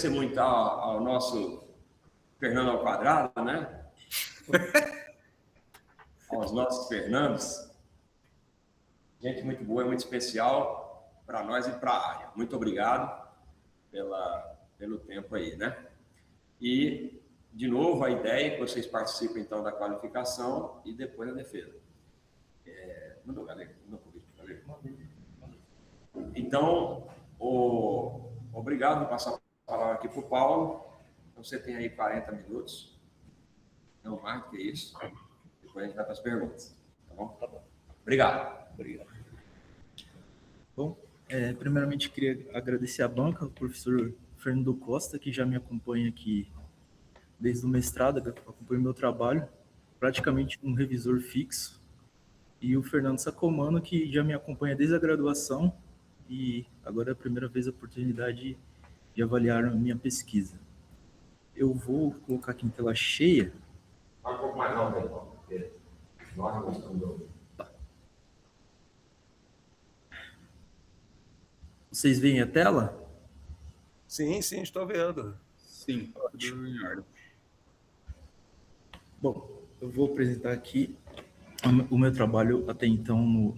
agradecer muito ao nosso Fernando ao Quadrado, né? Aos nossos Fernandos. Gente muito boa, muito especial para nós e para a área. Muito obrigado pelo tempo aí, né? E, de novo, a ideia é que vocês participem, então, da qualificação e depois da defesa. Mandou, galera? Então, obrigado por passar a palavra aqui para o Paulo. Então, você tem aí 40 minutos. Não mais do que isso. Depois a gente vai para as perguntas. Tá bom? Tá bom. Obrigado. Bom, primeiramente queria agradecer à banca, ao professor Fernando Costa, que já me acompanha aqui desde o mestrado, acompanha o meu trabalho, praticamente um revisor fixo, e o Fernando Sacomano, que já me acompanha desde a graduação, e agora é a primeira vez a oportunidade de avaliar a minha pesquisa. Eu vou colocar aqui em tela cheia. Um pouco mais alto aí, porque nós não estamos ouvindo. Vocês veem a tela? Sim, estou vendo. Sim, tudo em ordem. Bom, eu vou apresentar aqui o meu trabalho até então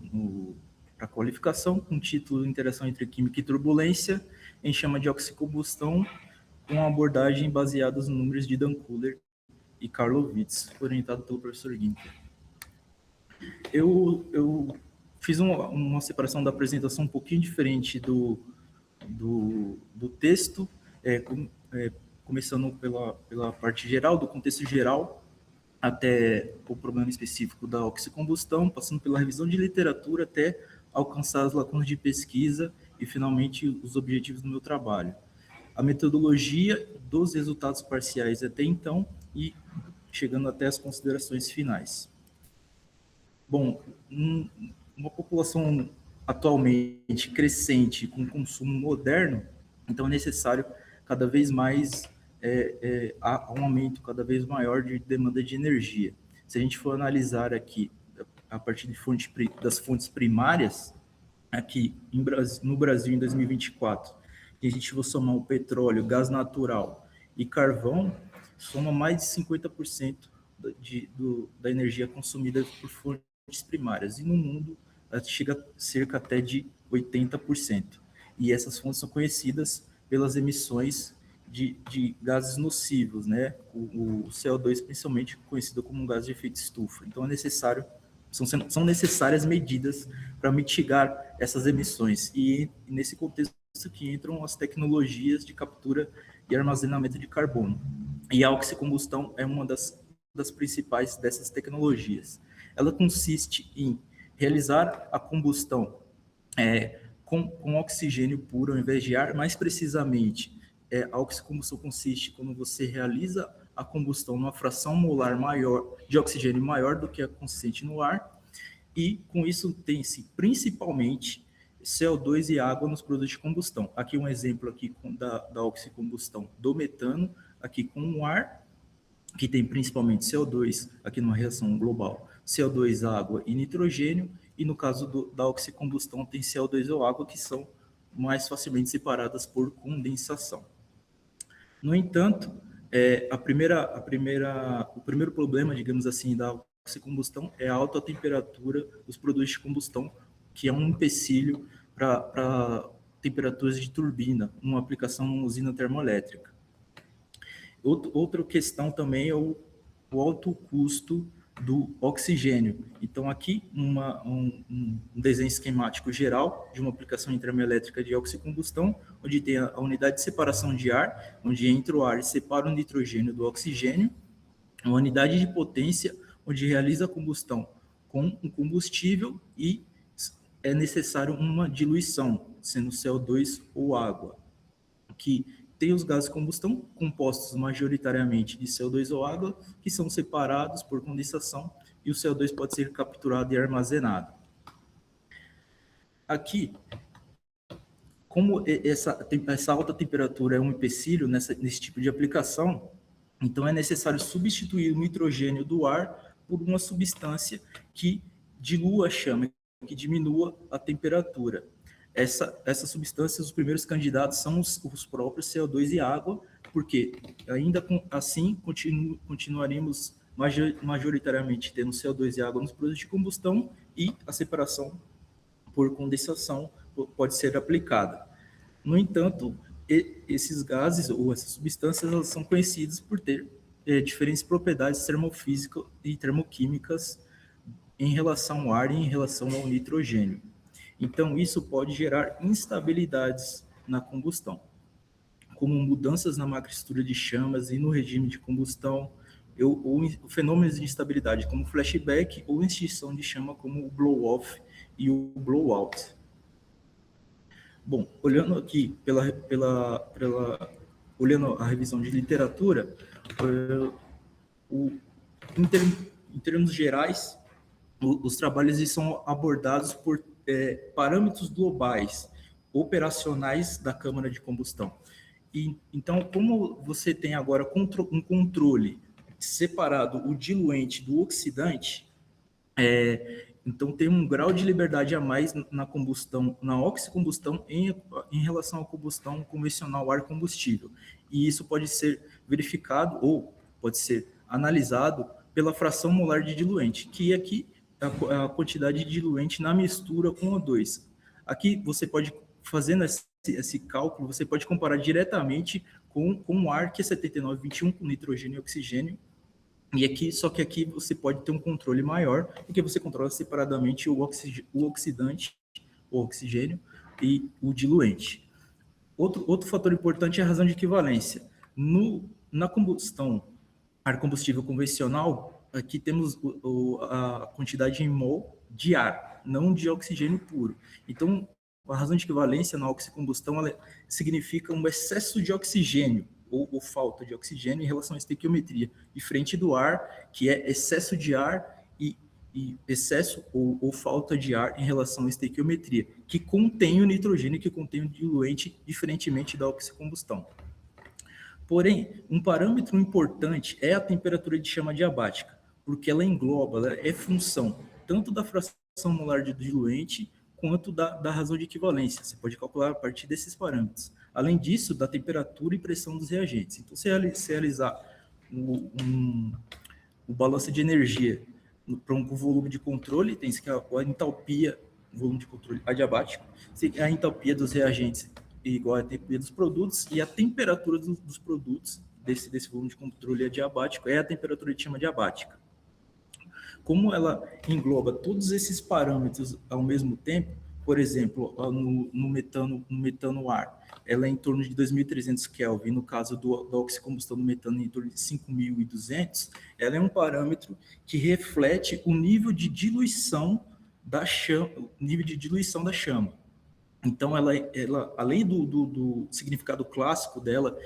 para qualificação, com o título Interação entre Química e Turbulência em chama de oxicombustão, com abordagem baseada nos números de Dunkuler e Karlovitz, orientado pelo professor Günther. Eu fiz uma separação da apresentação um pouquinho diferente do texto, começando pela parte geral, do contexto geral, até o problema específico da oxicombustão, passando pela revisão de literatura até alcançar as lacunas de pesquisa e, finalmente, os objetivos do meu trabalho. A metodologia dos resultados parciais até então e chegando até as considerações finais. Bom, uma população atualmente crescente, com consumo moderno, então é necessário cada vez mais há um aumento cada vez maior de demanda de energia. Se a gente for analisar aqui a partir das fontes primárias, aqui no Brasil em 2024, e a gente for somar o petróleo, gás natural e carvão, soma mais de 50% da energia consumida por fontes primárias, e no mundo chega a cerca até de 80%. E essas fontes são conhecidas pelas emissões de gases nocivos, né? O CO2, principalmente, conhecido como um gás de efeito estufa. Então, são necessárias medidas para mitigar essas emissões. E nesse contexto que entram as tecnologias de captura e armazenamento de carbono. E a oxicombustão é uma das principais dessas tecnologias. Ela consiste em realizar a combustão com oxigênio puro ao invés de ar. Mais precisamente, a oxicombustão consiste quando você realiza a combustão numa fração molar maior de oxigênio maior do que a consistente no ar, e com isso tem-se principalmente CO2 e água nos produtos de combustão. Aqui um exemplo aqui da oxicombustão do metano, aqui com o ar, que tem principalmente CO2, aqui numa reação global, CO2, água e nitrogênio, e no caso da oxicombustão tem CO2 ou água, que são mais facilmente separadas por condensação. No entanto, o primeiro problema, digamos assim, da oxicombustão é a alta temperatura dos produtos de combustão, que é um empecilho para temperaturas de turbina, uma aplicação numa usina termoelétrica. Outra questão também é o alto custo do oxigênio. Então, aqui, um desenho esquemático geral de uma aplicação em termoelétrica de oxicombustão, onde tem a unidade de separação de ar, onde entra o ar e separa o nitrogênio do oxigênio, uma unidade de potência, onde realiza a combustão com um combustível e é necessário uma diluição, sendo CO2 ou água, que tem os gases de combustão compostos majoritariamente de CO2 ou água, que são separados por condensação, e o CO2 pode ser capturado e armazenado. Aqui, como essa alta temperatura é um empecilho nesse tipo de aplicação, então é necessário substituir o nitrogênio do ar por uma substância que dilua a chama, que diminua a temperatura. Essas substâncias, os primeiros candidatos são os próprios CO2 e água, porque ainda assim continuaremos majoritariamente tendo CO2 e água nos produtos de combustão e a separação por condensação pode ser aplicada. No entanto, esses gases ou essas substâncias elas são conhecidas por ter diferentes propriedades termofísicas e termoquímicas em relação ao ar e em relação ao nitrogênio. Então, isso pode gerar instabilidades na combustão, como mudanças na macroestrutura de chamas e no regime de combustão, ou fenômenos de instabilidade, como flashback ou extinção de chama, como o blow-off e o blow-out. Bom, olhando aqui olhando a revisão de literatura, em termos gerais, os trabalhos são abordados por parâmetros globais, operacionais da câmara de combustão. Então, como você tem agora um controle separado o diluente do oxidante, então tem um grau de liberdade a mais na combustão, na oxicombustão em relação à combustão convencional ar combustível. E isso pode ser verificado ou pode ser analisado pela fração molar de diluente, que aqui é a quantidade de diluente na mistura com O2. Aqui você pode, fazendo esse cálculo, você pode comparar diretamente com o ar, que é 79,21, com nitrogênio e oxigênio. E aqui, só que aqui você pode ter um controle maior, porque você controla separadamente o oxidante, o oxigênio e o diluente. Outro fator importante é a razão de equivalência. Na combustão ar combustível convencional, aqui temos a quantidade em mol de ar, não de oxigênio puro. Então, a razão de equivalência na oxicombustão ela significa um excesso de oxigênio, ou falta de oxigênio em relação à estequiometria, diferente do ar, que é excesso de ar e excesso ou falta de ar em relação à estequiometria, que contém o nitrogênio, que contém o diluente, diferentemente da oxicombustão. Porém, um parâmetro importante é a temperatura de chama diabática, porque ela engloba, ela é função tanto da fração molar de diluente quanto da razão de equivalência. Você pode calcular a partir desses parâmetros. Além disso, da temperatura e pressão dos reagentes. Então, se realizar o balanço de energia para um volume de controle, tem que a entalpia, volume de controle adiabático, a entalpia dos reagentes igual à entalpia dos produtos, e a temperatura dos produtos desse volume de controle adiabático é a temperatura de chama diabática. Como ela engloba todos esses parâmetros ao mesmo tempo, por exemplo, no metano ar, ela é em torno de 2.300 Kelvin, no caso da oxicombustão do metano em torno de 5.200, ela é um parâmetro que reflete o nível de diluição da chama, Então, ela além do significado clássico dela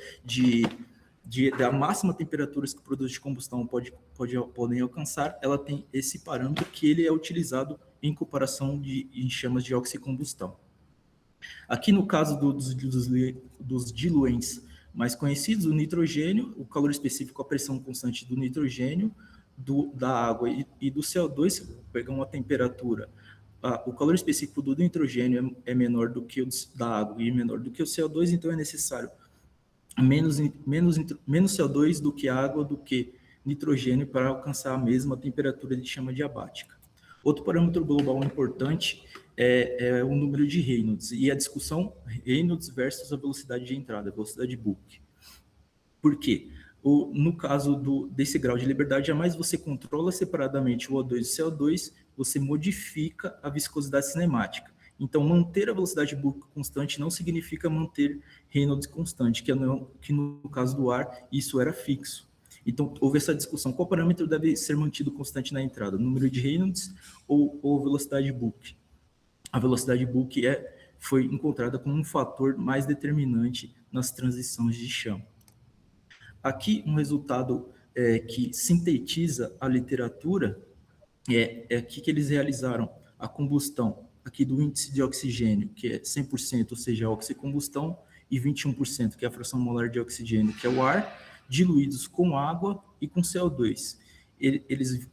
da máxima temperatura que produtos de combustão podem alcançar, ela tem esse parâmetro que ele é utilizado em comparação em chamas de oxicombustão. Aqui no caso dos diluentes mais conhecidos, o nitrogênio, o calor específico, a pressão constante do nitrogênio, da água e do CO2, pegar uma temperatura, o calor específico do nitrogênio é menor do que o da água e menor do que o CO2, então é necessário menos CO2 do que água, do que nitrogênio para alcançar a mesma temperatura de chama diabática. Outro parâmetro global importante é o número de Reynolds, e a discussão Reynolds versus a velocidade de entrada, a velocidade Book. Por quê? No caso desse grau de liberdade a mais, você controla separadamente o O2 e o CO2, você modifica a viscosidade cinemática. Então, manter a velocidade Book constante não significa manter Reynolds constante, que no caso do ar, isso era fixo. Então, houve essa discussão. Qual parâmetro deve ser mantido constante na entrada? Número de Reynolds ou velocidade Book? A velocidade Book foi encontrada como um fator mais determinante nas transições de chama. Aqui, um resultado que sintetiza a literatura é aqui que eles realizaram a combustão aqui do índice de oxigênio, que é 100%, ou seja, a oxicombustão, e 21%, que é a fração molar de oxigênio, que é o ar, diluídos com água e com CO2. Eles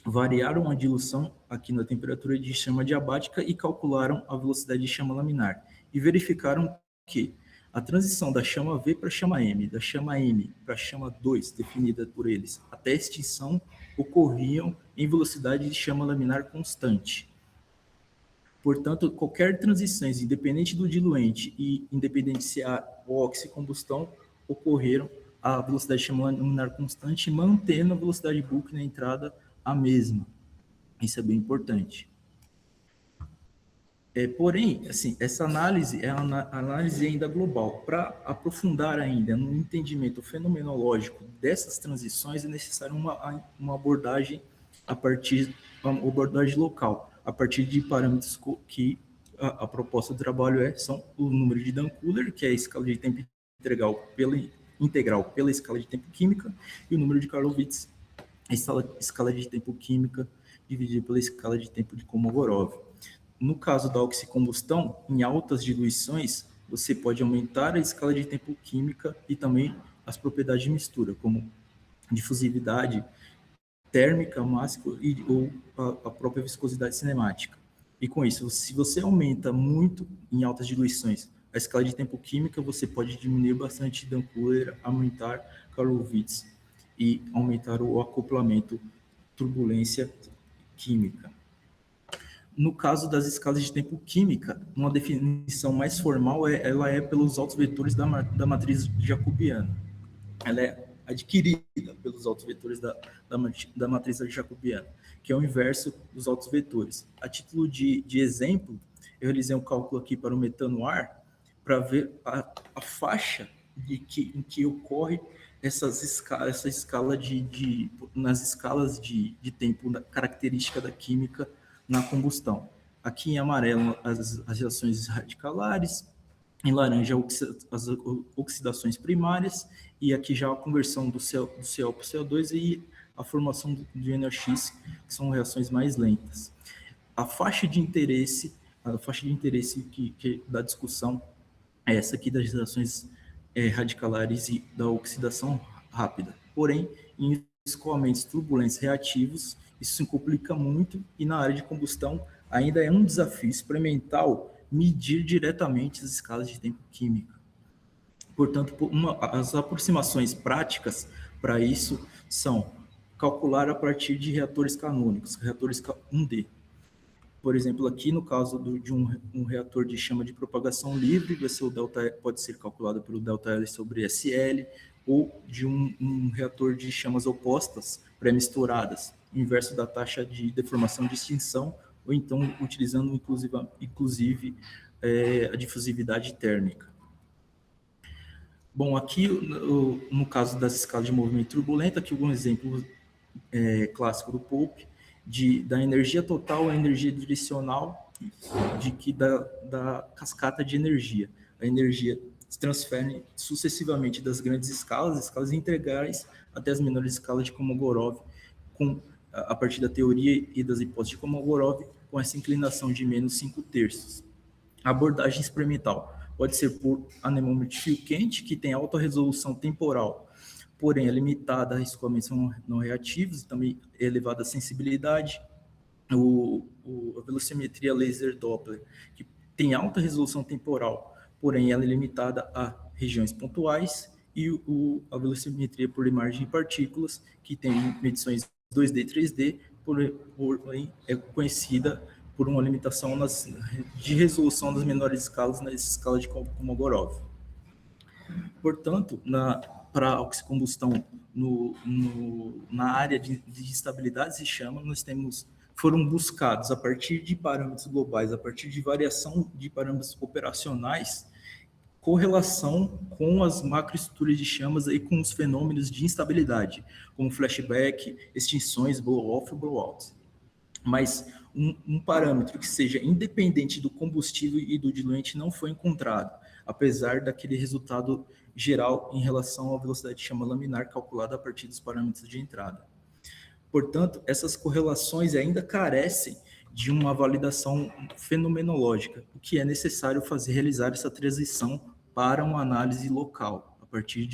variaram a diluição aqui na temperatura de chama diabática e calcularam a velocidade de chama laminar. E verificaram que a transição da chama V para a chama M, da chama M para a chama 2, definida por eles, até a extinção, ocorriam em velocidade de chama laminar constante. Portanto, qualquer transições, independente do diluente e independente se há oxicombustão, ocorreram a velocidade de chama laminar constante, mantendo a velocidade bulk na entrada a mesma. Isso é bem importante. Porém, assim, essa análise é uma análise ainda global. Para aprofundar ainda no entendimento fenomenológico dessas transições, é necessário uma abordagem uma abordagem local, a partir de parâmetros que a proposta do trabalho são o número de Dunn-Kruger, que é a escala de tempo integral pela escala de tempo química, e o número de Karlovitz, a escala de tempo química dividida pela escala de tempo de Kolmogorov. No caso da oxicombustão, em altas diluições, você pode aumentar a escala de tempo química e também as propriedades de mistura, como difusividade térmica, máxima ou a própria viscosidade cinemática. E com isso, se você aumenta muito em altas diluições a escala de tempo química, você pode diminuir bastante Dunn-Kruger, aumentar Karlovitz e aumentar o acoplamento turbulência química. No caso das escalas de tempo química, uma definição mais formal ela é pelos autovetores da matriz jacobiana. Ela é adquirida pelos autovetores da matriz jacobiana, que é o inverso dos autovetores. A título de exemplo, eu realizei um cálculo aqui para o metano-ar, para ver a faixa em que ocorre essa escala nas escalas de tempo característica da química na combustão. Aqui em amarelo as reações radicalares, em laranja as oxidações primárias, e aqui já a conversão do CO para o CO2 e a formação do NOx, que são reações mais lentas. A faixa de interesse da discussão é essa aqui das reações radicalares e da oxidação rápida. Porém, em escoamentos turbulentos reativos, isso se complica muito e na área de combustão ainda é um desafio experimental medir diretamente as escalas de tempo química. Portanto, as aproximações práticas para isso são calcular a partir de reatores canônicos, reatores 1D. Por exemplo, aqui no caso de um reator de chama de propagação livre, o delta pode ser calculado pelo ΔL sobre SL, ou de um reator de chamas opostas, pré-misturadas, inverso da taxa de deformação de extinção, ou então utilizando inclusive a difusividade térmica. Bom, aqui no caso das escalas de movimento turbulento, aqui um exemplo clássico do Pope, da energia total à energia direcional da cascata de energia. A energia se transfere sucessivamente das grandes escalas integrais, até as menores escalas de Kolmogorov, a partir da teoria e das hipóteses de Kolmogorov, com essa inclinação de menos 5/3. A abordagem experimental pode ser por anemômetro de fio quente, que tem alta resolução temporal, porém é limitada a escoamentos não reativos, e também elevada sensibilidade. A velocimetria laser Doppler, que tem alta resolução temporal, porém ela é limitada a regiões pontuais, e a velocimetria por imagem de partículas, que tem medições 2D e 3D, porém é conhecida por uma limitação de resolução das menores escalas na escala de Kolmogorov. Portanto, para a oxicombustão na área de instabilidades de chama, foram buscados, a partir de parâmetros globais, a partir de variação de parâmetros operacionais, correlação com as macroestruturas de chamas e com os fenômenos de instabilidade, como flashback, extinções, blow-off e blow-out. Mas um parâmetro que seja independente do combustível e do diluente não foi encontrado, apesar daquele resultado geral em relação à velocidade de chama laminar calculada a partir dos parâmetros de entrada. Portanto, essas correlações ainda carecem de uma validação fenomenológica, o que é necessário realizar essa transição para uma análise local, a partir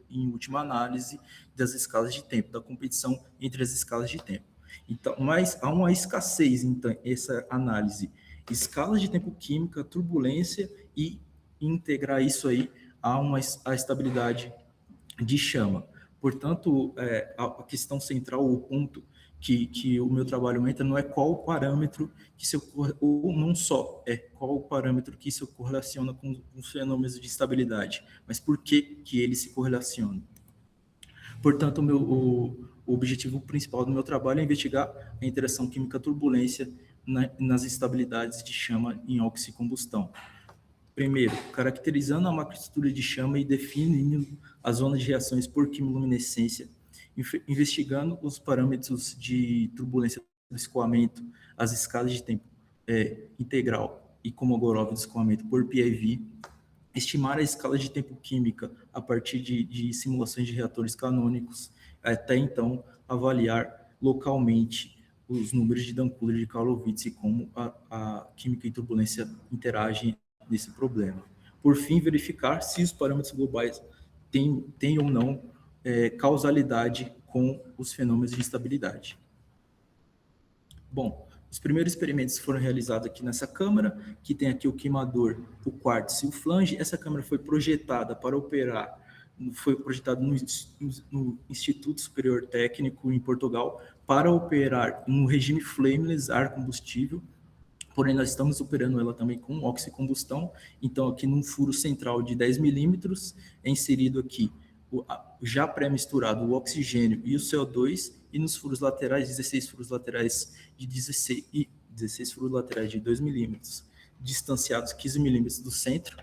em última análise, das escalas de tempo, da competição entre as escalas de tempo. Então, mas há uma escassez, então, essa análise, escalas de tempo química, turbulência e integrar isso aí a estabilidade de chama. Portanto, a questão central, o ponto que o meu trabalho entra, não é qual o parâmetro que se ocorre, ou não só, é qual o parâmetro que se correlaciona com os fenômenos de estabilidade, mas por que eles se correlacionam. Portanto, o objetivo principal do meu trabalho é investigar a interação química-turbulência nas estabilidades de chama em oxicombustão. Primeiro, caracterizando a macroestrutura de chama e definindo as zonas de reações por quimiluminescência, investigando os parâmetros de turbulência do escoamento, as escalas de tempo integral e Kolmogorov do escoamento por PIV, estimar a escala de tempo química a partir de simulações de reatores canônicos, até então avaliar localmente os números de Dunning-Kruger e de Karlowitz e como a química e turbulência interagem nesse problema. Por fim, verificar se os parâmetros globais têm ou não causalidade com os fenômenos de instabilidade. Bom, os primeiros experimentos foram realizados aqui nessa câmara, que tem aqui o queimador, o quartzo e o flange. Essa câmara foi projetada para operar, foi projetada no Instituto Superior Técnico em Portugal, para operar no regime flameless, ar combustível, porém nós estamos operando ela também com oxicombustão. Então aqui num furo central de 10 milímetros é inserido aqui já pré-misturado o oxigênio e o CO2, e nos furos laterais, 16 furos laterais de 16 furos laterais de 2 milímetros, distanciados 15 milímetros do centro,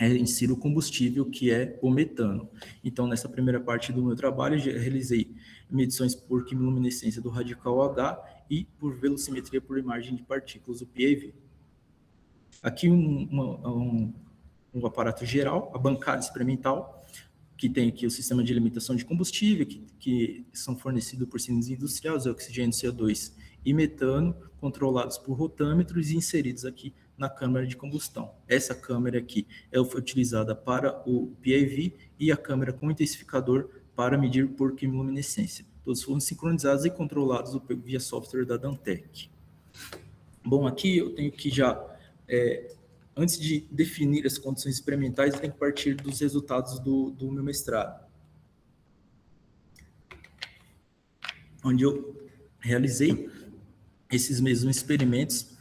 insiro o combustível, que é o metano. Então, nessa primeira parte do meu trabalho, eu realizei medições por quimiluminescência do radical H e por velocimetria por imagem de partículas, o PAV. Aqui um aparato geral, a bancada experimental, que tem aqui o sistema de alimentação de combustível, que são fornecidos por cilindros industriais, oxigênio, CO2 e metano, controlados por rotâmetros e inseridos aqui na câmara de combustão. Essa câmara aqui foi utilizada para o PIV e a câmara com intensificador para medir por quimiluminescência. Todos foram sincronizados e controlados via software da Dantec. Bom, aqui eu tenho que já... antes de definir as condições experimentais, eu tenho que partir dos resultados do meu mestrado, onde eu realizei esses mesmos experimentos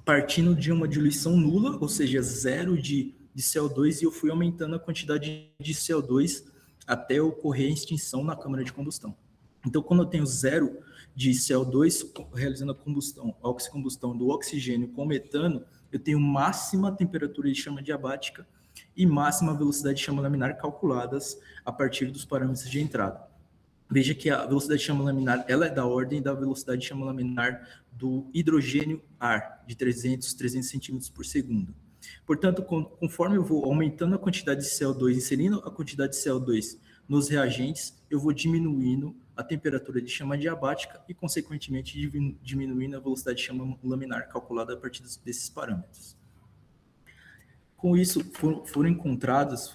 partindo de uma diluição nula, ou seja, zero de CO2, e eu fui aumentando a quantidade de CO2 até ocorrer a extinção na câmara de combustão. Então, quando eu tenho zero de CO2, realizando a oxicombustão do oxigênio com metano, eu tenho máxima temperatura de chama diabática e máxima velocidade de chama laminar calculadas a partir dos parâmetros de entrada. Veja que a velocidade de chama laminar ela é da ordem da velocidade de chama laminar do hidrogênio-ar, de 300 centímetros por segundo. Portanto, conforme eu vou aumentando a quantidade de CO2, inserindo a quantidade de CO2 nos reagentes, eu vou diminuindo a temperatura de chama diabática e, consequentemente, diminuindo a velocidade de chama laminar calculada a partir desses parâmetros. Com isso, foram encontrados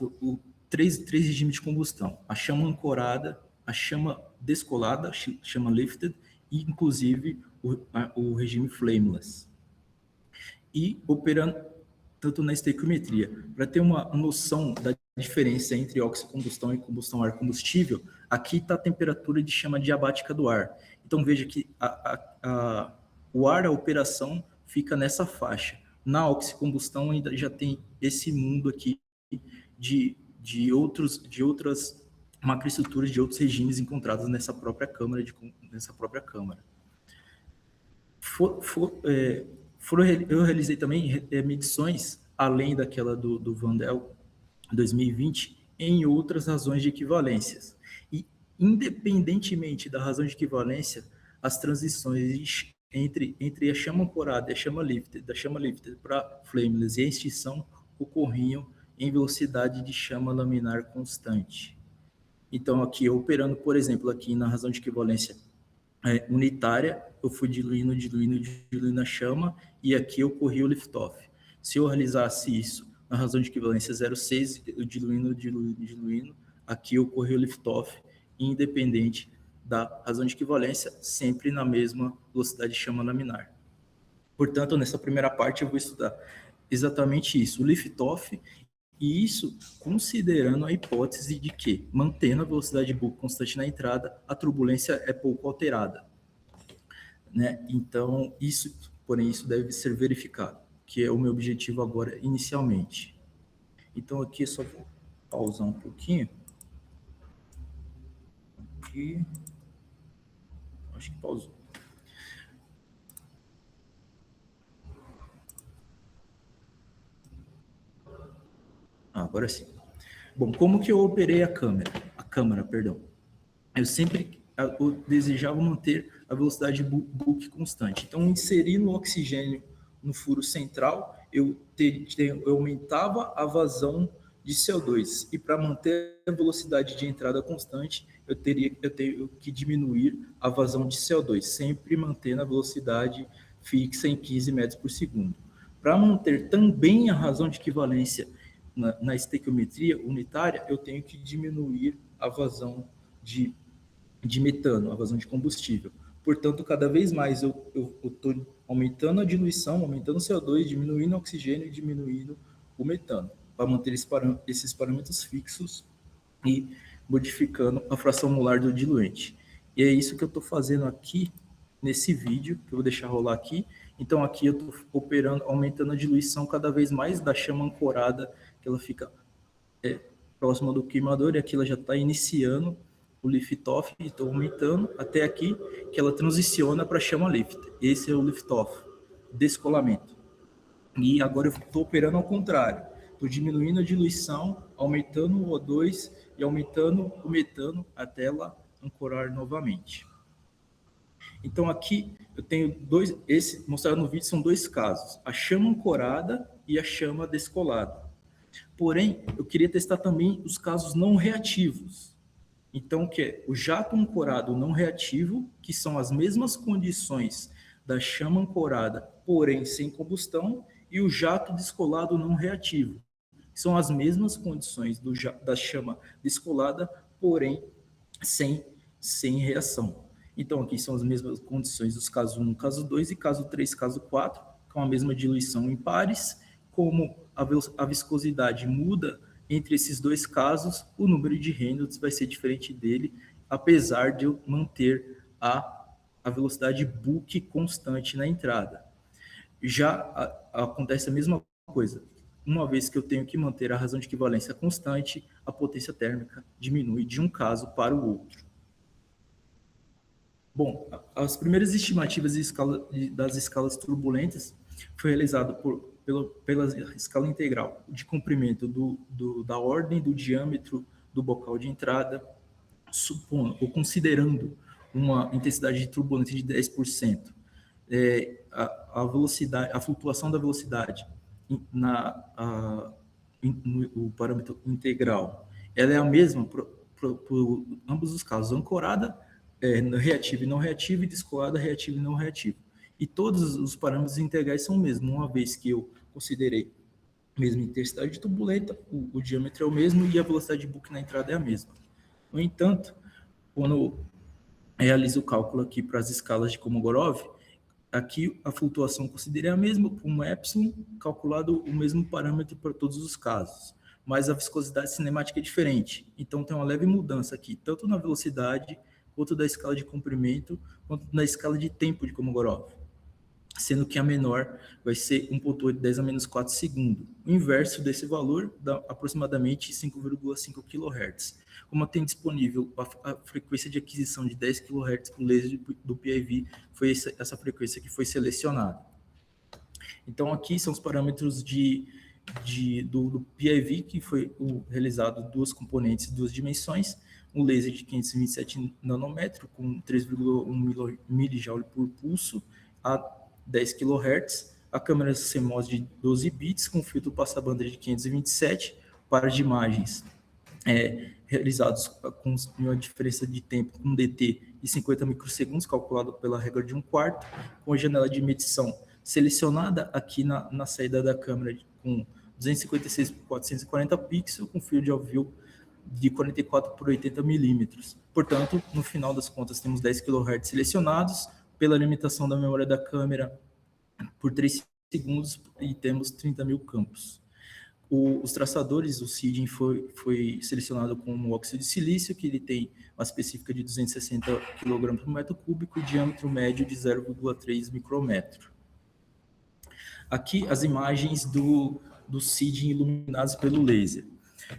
três regimes de combustão: a chama ancorada, a chama descolada, a chama lifted, e, inclusive, o regime flameless. E operando tanto na estequiometria. Para ter uma noção da diferença entre oxicombustão e combustão ar combustível, aqui está a temperatura de chama diabática do ar. Então, veja que o ar, a operação, fica nessa faixa. Na oxicombustão ainda já tem esse mundo aqui de outras macroestruturas, de outros regimes encontrados nessa própria câmara. Eu realizei também medições, além daquela do Vandel 2020, em outras razões de equivalências. E, independentemente da razão de equivalência, as transições entre a chama ancorada e a chama lifted, da chama lifted para flameless e a extinção, ocorriam em velocidade de chama laminar constante. Então, aqui, operando, por exemplo, aqui na razão de equivalência unitária, eu fui diluindo a chama, e aqui ocorria o lift-off. Se eu realizasse isso na razão de equivalência 0,6, eu diluindo, aqui ocorreu o lift-off, independente da razão de equivalência, sempre na mesma velocidade de chama laminar. Portanto, nessa primeira parte eu vou estudar exatamente isso, o lift-off, e isso considerando a hipótese de que, mantendo a velocidade Book constante na entrada, a turbulência é pouco alterada, né? Então, porém, isso deve ser verificado, que é o meu objetivo agora inicialmente. Então, aqui eu só vou pausar um pouquinho. Aqui. Acho que pausou. Agora sim. Bom, como que eu operei a câmara, perdão. Eu desejava manter a velocidade Book constante. Então, inserindo o oxigênio no furo central, eu aumentava a vazão de CO2. E para manter a velocidade de entrada constante, eu tenho que diminuir a vazão de CO2, sempre mantendo a velocidade fixa em 15 metros por segundo. Para manter também a razão de equivalência na estequiometria unitária, eu tenho que diminuir a vazão de metano, a vazão de combustível. Portanto, cada vez mais eu estou aumentando a diluição, aumentando o CO2, diminuindo o oxigênio e diminuindo o metano, para manter esses parâmetros fixos e modificando a fração molar do diluente. E é isso que eu estou fazendo aqui nesse vídeo, que eu vou deixar rolar aqui. Então, aqui eu estou operando, aumentando a diluição cada vez mais da chama ancorada, que ela fica próxima do queimador, e aqui ela já está iniciando o lift-off, e estou aumentando até aqui, que ela transiciona para a chama lift. Esse é o lift-off, descolamento. E agora eu estou operando ao contrário. Estou diminuindo a diluição, aumentando o O2 e aumentando o metano até ela ancorar novamente. Então aqui eu tenho mostrado no vídeo, são dois casos, a chama ancorada e a chama descolada. Porém, eu queria testar também os casos não reativos. Então, que é o jato ancorado não reativo, que são as mesmas condições da chama ancorada, porém sem combustão, e o jato descolado não reativo, que são as mesmas condições da chama descolada, porém sem reação. Então, aqui são as mesmas condições dos casos 1, caso 2 e caso 3, caso 4, com a mesma diluição em pares. Como a viscosidade muda entre esses dois casos, o número de Reynolds vai ser diferente dele, apesar de eu manter a velocidade Book constante na entrada. Já acontece a mesma coisa. Uma vez que eu tenho que manter a razão de equivalência constante, a potência térmica diminui de um caso para o outro. Bom, as primeiras estimativas das escalas turbulentas foi realizado pela escala integral de comprimento da ordem do diâmetro do bocal de entrada, supondo ou considerando uma intensidade de turbulência de 10%, a velocidade, a flutuação da velocidade no parâmetro integral, ela é a mesma para ambos os casos, ancorada, reativa e não reativa, e descolada, reativa e não reativa. E todos os parâmetros integrais são o mesmo, uma vez que eu considerei a mesma intensidade turbulenta, o diâmetro é o mesmo e a velocidade Book na entrada é a mesma. No entanto, quando eu realizo o cálculo aqui para as escalas de Kolmogorov, aqui a flutuação considerei a mesma, com epsilon calculado o mesmo parâmetro para todos os casos, mas a viscosidade cinemática é diferente. Então tem uma leve mudança aqui, tanto na velocidade, quanto da escala de comprimento, quanto na escala de tempo de Kolmogorov, sendo que a menor vai ser 1,8 10 a menos 4 segundo. O inverso desse valor dá aproximadamente 5,5 kHz. Como tem disponível a frequência de aquisição de 10 kHz para o laser do PIV, foi essa frequência que foi selecionada. Então aqui são os parâmetros do PIV, que foi realizado duas componentes, duas dimensões, um laser de 527 nanômetros com 3,1 milijoule por pulso a 10 kHz, a câmera CMOS de 12 bits com filtro passa-banda de 527, pares de imagens realizados com uma diferença de tempo com DT de 50 microsegundos, calculado pela regra de 1/4, com a janela de medição selecionada aqui na saída da câmera com 256 por 440 pixels, com field of view de 44 por 80 milímetros. Portanto, no final das contas, temos 10 kHz selecionados pela limitação da memória da câmera por 3 segundos e temos 30 mil campos. Os traçadores, o SIDIN foi selecionado com um óxido de silício, que ele tem uma específica de 260 kg por metro cúbico e diâmetro médio de 0,3 micrômetro. Aqui as imagens do SIDIN iluminadas pelo laser.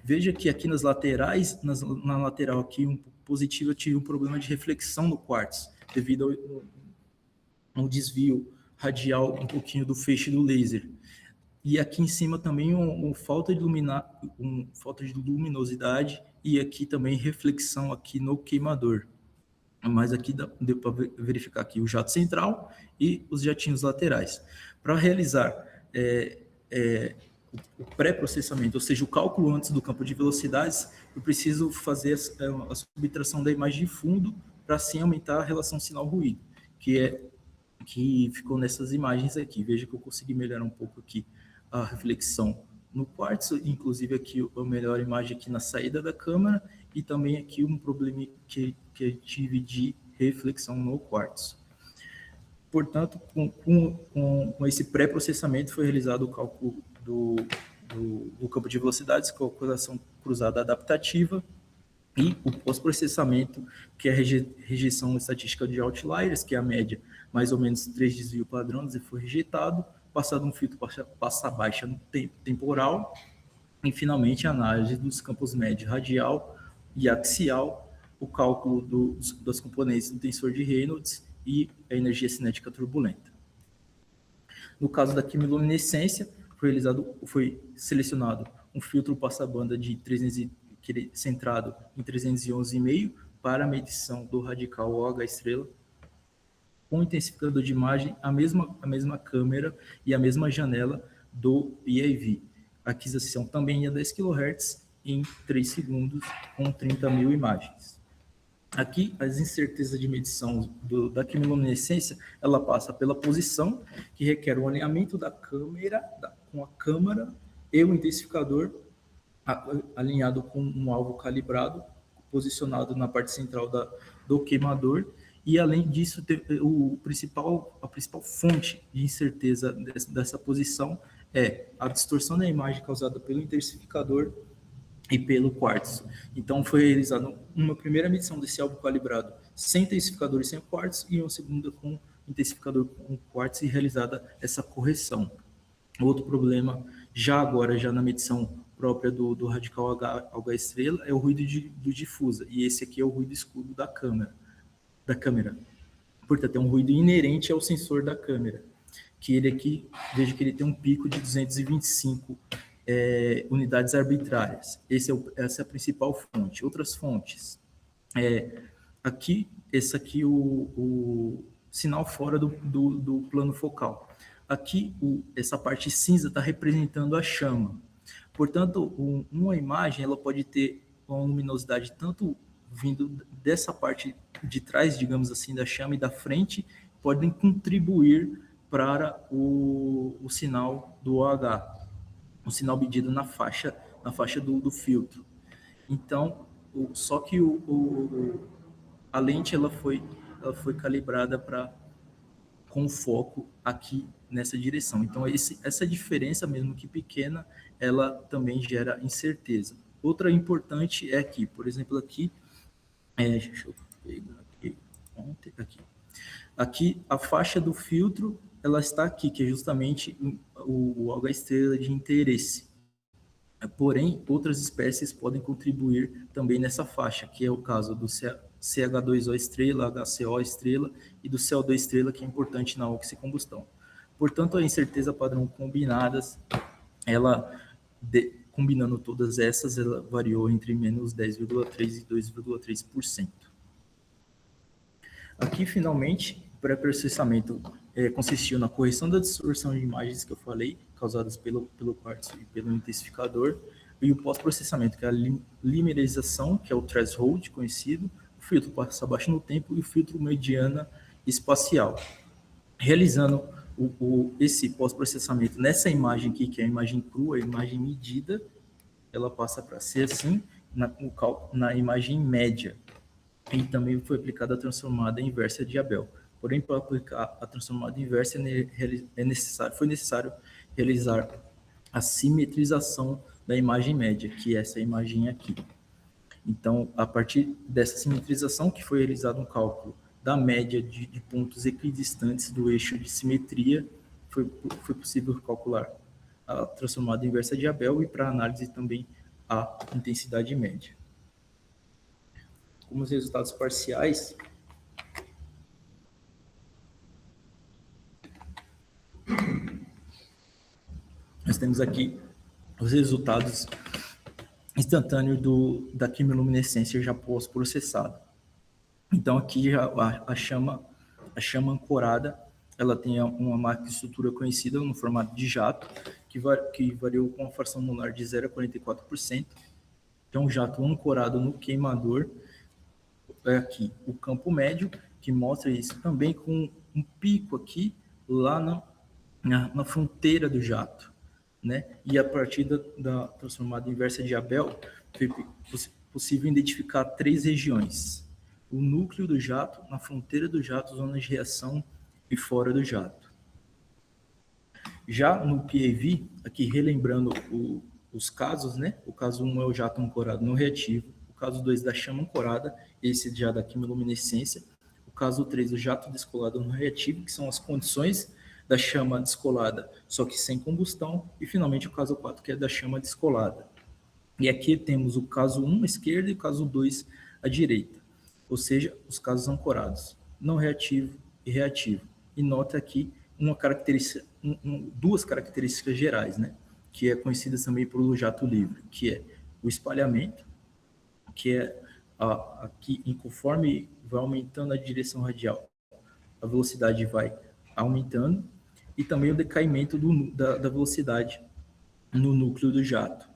Veja que aqui nas laterais, na lateral aqui um positivo, eu tive um problema de reflexão no quartzo, devido ao desvio radial um pouquinho do feixe do laser. E aqui em cima também falta de luminosidade e aqui também reflexão aqui no queimador. Mas aqui deu para verificar aqui o jato central e os jatinhos laterais. Para realizar o pré-processamento, ou seja, o cálculo antes do campo de velocidades, eu preciso fazer a subtração da imagem de fundo para assim aumentar a relação sinal-ruído, que ficou nessas imagens aqui. Veja que eu consegui melhorar um pouco aqui a reflexão no quartzo, inclusive aqui a melhor imagem aqui na saída da câmera e também aqui um problema que eu tive de reflexão no quartzo. Portanto, com esse pré-processamento foi realizado o cálculo do campo de velocidades, calculação cruzada adaptativa, e o pós-processamento, que é a rejeição estatística de outliers, que é a média, mais ou menos 3 desvios padrões, e foi rejeitado, passado um filtro passa baixa no temporal, e finalmente a análise dos campos médio radial e axial, o cálculo das componentes do tensor de Reynolds e a energia cinética turbulenta. No caso da quimiluminescência, foi selecionado um filtro passa-banda de 300, centrado em 311,5 para a medição do radical OH estrela, com intensificador de imagem, a mesma câmera e a mesma janela do PIV. A aquisição também é 10 kHz em 3 segundos, com 30 mil imagens. Aqui, as incertezas de medição da quimiluminescência, ela passa pela posição, que requer o alinhamento da câmera com a câmera e o intensificador alinhado com um alvo calibrado, posicionado na parte central do queimador. E, além disso, a principal fonte de incerteza dessa posição é a distorção da imagem causada pelo intensificador e pelo quartzo. Então, foi realizada uma primeira medição desse alvo calibrado sem intensificador e sem quartzo, e uma segunda com intensificador com quartzo, e realizada essa correção. Outro problema, já na medição própria do radical OH estrela, é o ruído do difusa, e esse aqui é o ruído escuro da câmera. Portanto, é um ruído inerente ao sensor da câmera, que ele aqui, veja que ele tem um pico de 225 unidades arbitrárias. Essa é a principal fonte. Outras fontes, esse aqui o sinal fora do plano focal. Aqui, essa parte cinza está representando a chama. Portanto, uma imagem ela pode ter uma luminosidade tanto vindo dessa parte de trás, digamos assim, da chama, e da frente, podem contribuir para o sinal do OH, o sinal medido na faixa do filtro. Então, só que a lente ela foi calibrada com foco aqui nessa direção. Então, essa diferença, mesmo que pequena, ela também gera incerteza. Outra importante é aqui, por exemplo, aqui, deixa eu pegar aqui, a faixa do filtro, ela está aqui, que é justamente o OH estrela de interesse. Porém, outras espécies podem contribuir também nessa faixa, que é o caso do CH2O estrela, HCO estrela e do CO2 estrela, que é importante na oxicombustão. Portanto, a incerteza padrão combinadas, combinando todas essas, ela variou entre menos 10,3% e 2,3%. Aqui, finalmente, o pré-processamento consistiu na correção da distorção de imagens que eu falei, causadas pelo quartzo e pelo intensificador, e o pós-processamento, que é a limerização, que é o threshold conhecido, o filtro passa abaixo no tempo e o filtro mediana espacial. Realizando esse pós-processamento nessa imagem aqui, que é a imagem crua, a imagem medida, ela passa para ser assim, na imagem média. E também foi aplicada a transformada inversa de Abel. Porém, para aplicar a transformada inversa, foi necessário realizar a simetrização da imagem média, que é essa imagem aqui. Então, a partir dessa simetrização, que foi realizado um cálculo da média de pontos equidistantes do eixo de simetria, foi possível calcular a transformada inversa de Abel e, para análise, também a intensidade média. Como os resultados parciais, nós temos aqui os resultados instantâneos da quimiluminescência já pós-processada. Então, aqui a chama ancorada, ela tem uma macroestrutura conhecida no formato de jato, que variou com uma fração molar de 0,44%. Então, um jato ancorado no queimador, é aqui o campo médio, que mostra isso também com um pico aqui, lá na fronteira do jato, né? E a partir da transformada inversa de Abel, foi possível identificar 3 regiões: o núcleo do jato, na fronteira do jato, zona de reação e fora do jato. Já no PAV, aqui relembrando os casos, né? O caso 1 é o jato ancorado não reativo, o caso 2 da chama ancorada, esse já da quimiluminescência, o caso 3 o jato descolado não reativo, que são as condições da chama descolada, só que sem combustão, e finalmente o caso 4, que é da chama descolada. E aqui temos o caso 1 à esquerda e o caso 2 à direita, ou seja, os casos ancorados, não reativo e reativo. E nota aqui duas características gerais, né? Que é conhecida também pelo jato livre, que é o espalhamento, que é aqui, conforme vai aumentando a direção radial, a velocidade vai aumentando, e também o decaimento da velocidade no núcleo do jato.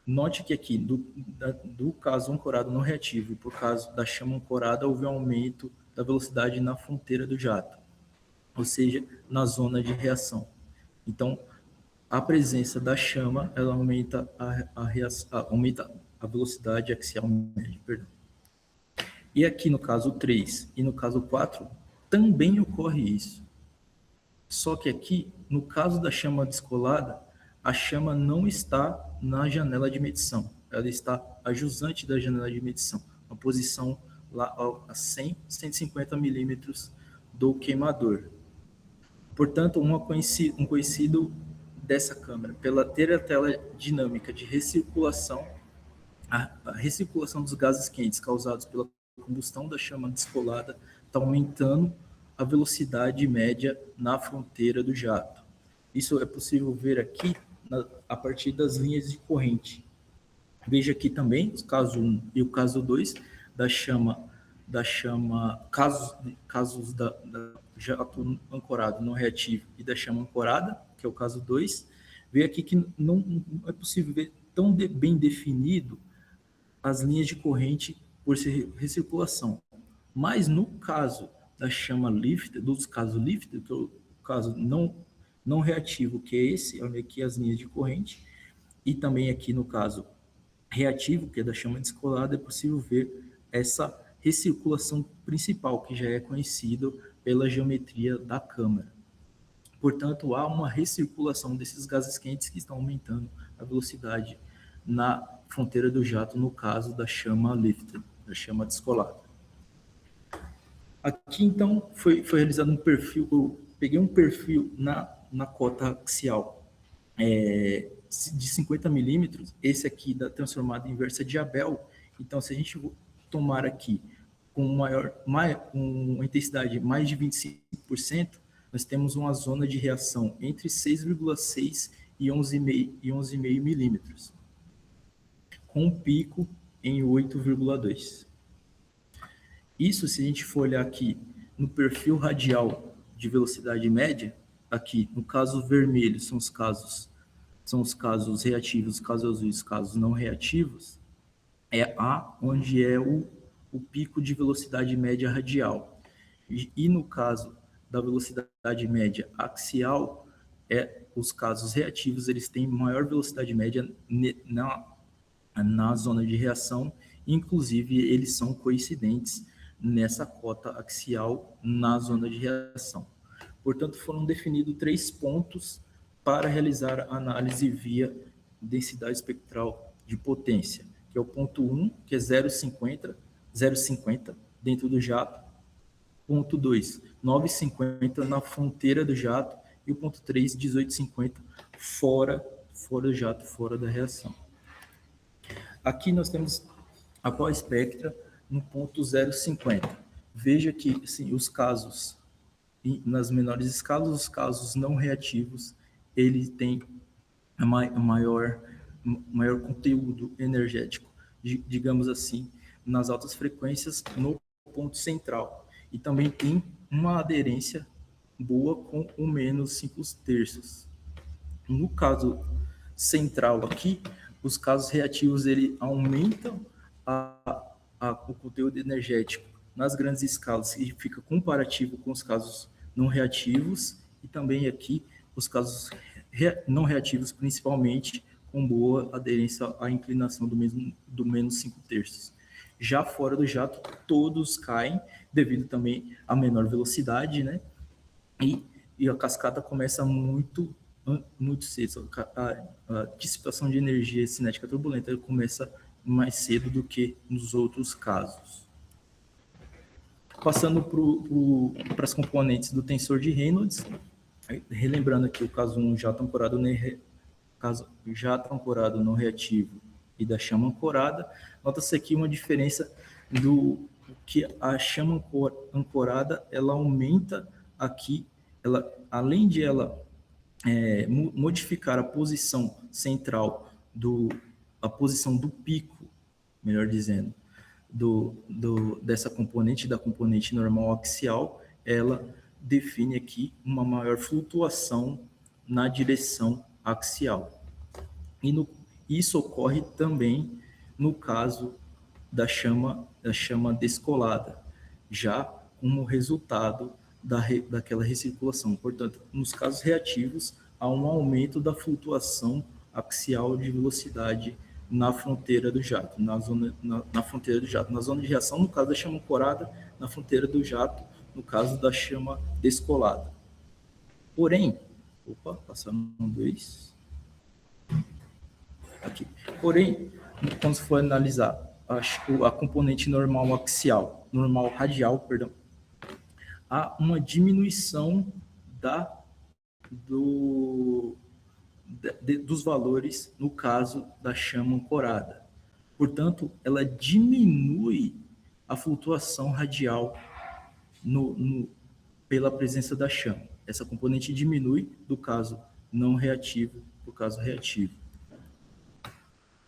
Note que aqui, do caso ancorado não reativo e por caso da chama ancorada, houve um aumento da velocidade na fronteira do jato, ou seja, na zona de reação. Então, a presença da chama, ela aumenta a velocidade axial média, perdão. E aqui no caso 3 e no caso 4, também ocorre isso. Só que aqui, no caso da chama descolada, a chama não está na janela de medição. Ela está ajusante da janela de medição, uma posição lá a 100, 150 milímetros do queimador. Portanto, um conhecido dessa câmera, pela ter a tela dinâmica de recirculação, a recirculação dos gases quentes causados pela combustão da chama descolada está aumentando a velocidade média na fronteira do jato. Isso é possível ver aqui a partir das linhas de corrente. Veja aqui também o caso 1 e o caso 2 casos da jato ancorado não reativo e da chama ancorada, que é o caso 2. Veja aqui que não é possível ver tão bem definido as linhas de corrente por ser recirculação. Mas no caso da chama lifted, dos casos lifted, que é o caso não reativo, que é esse, olha aqui as linhas de corrente, e também aqui no caso reativo, que é da chama descolada, é possível ver essa recirculação principal, que já é conhecido pela geometria da câmara. Portanto, há uma recirculação desses gases quentes que estão aumentando a velocidade na fronteira do jato, no caso da chama lifted, da chama descolada. Aqui, então, foi realizado um perfil, eu peguei um perfil na cota axial de 50 milímetros, esse aqui da transformada inversa de Abel. Então, se a gente tomar aqui com uma intensidade mais de 25%, nós temos uma zona de reação entre 6,6 e 11,5 milímetros, com um pico em 8,2. Isso, se a gente for olhar aqui no perfil radial de velocidade média, aqui no caso vermelho são os casos reativos, os casos azuis, os casos não reativos, é onde é o pico de velocidade média radial. E no caso da velocidade média axial, os casos reativos, eles têm maior velocidade média na zona de reação, inclusive eles são coincidentes nessa cota axial na zona de reação. Portanto, foram definidos 3 pontos para realizar a análise via densidade espectral de potência, que é o ponto 1, que é 0,50 dentro do jato, ponto 2, 9,50 na fronteira do jato, e o ponto 3, 18,50 fora do jato, fora da reação. Aqui nós temos a Power Spectra no ponto 0,50. Veja que assim, os casos, nas menores escalas, os casos não reativos, ele tem maior conteúdo energético, digamos assim, nas altas frequências no ponto central. E também tem uma aderência boa com o menos 5/3. No caso central aqui, os casos reativos ele aumentam o conteúdo energético nas grandes escalas e fica comparativo com os casos não reativos, e também aqui os casos não reativos, principalmente com boa aderência à inclinação do menos 5/3. Já fora do jato, todos caem, devido também à menor velocidade, né? E a cascata começa muito cedo. A dissipação de energia cinética turbulenta começa mais cedo do que nos outros casos. Passando para as componentes do tensor de Reynolds, relembrando aqui o caso 1, jato ancorado não reativo e da chama ancorada, nota-se aqui uma diferença do que a chama ancorada, ela aumenta aqui, além de ela modificar a posição central, a posição do pico, melhor dizendo, dessa componente, da componente normal axial, ela define aqui uma maior flutuação na direção axial. Isso ocorre também no caso da chama descolada, já como resultado daquela recirculação. Portanto, nos casos reativos, há um aumento da flutuação axial de velocidade na fronteira do jato, na fronteira do jato, na zona de reação, no caso da chama ancorada, na fronteira do jato, no caso da chama descolada. Porém, passando 2. Aqui. Porém, quando se for analisar a componente normal radial, perdão, há uma diminuição dos valores no caso da chama ancorada. Portanto, ela diminui a flutuação radial pela presença da chama. Essa componente diminui do caso não reativo para o caso reativo.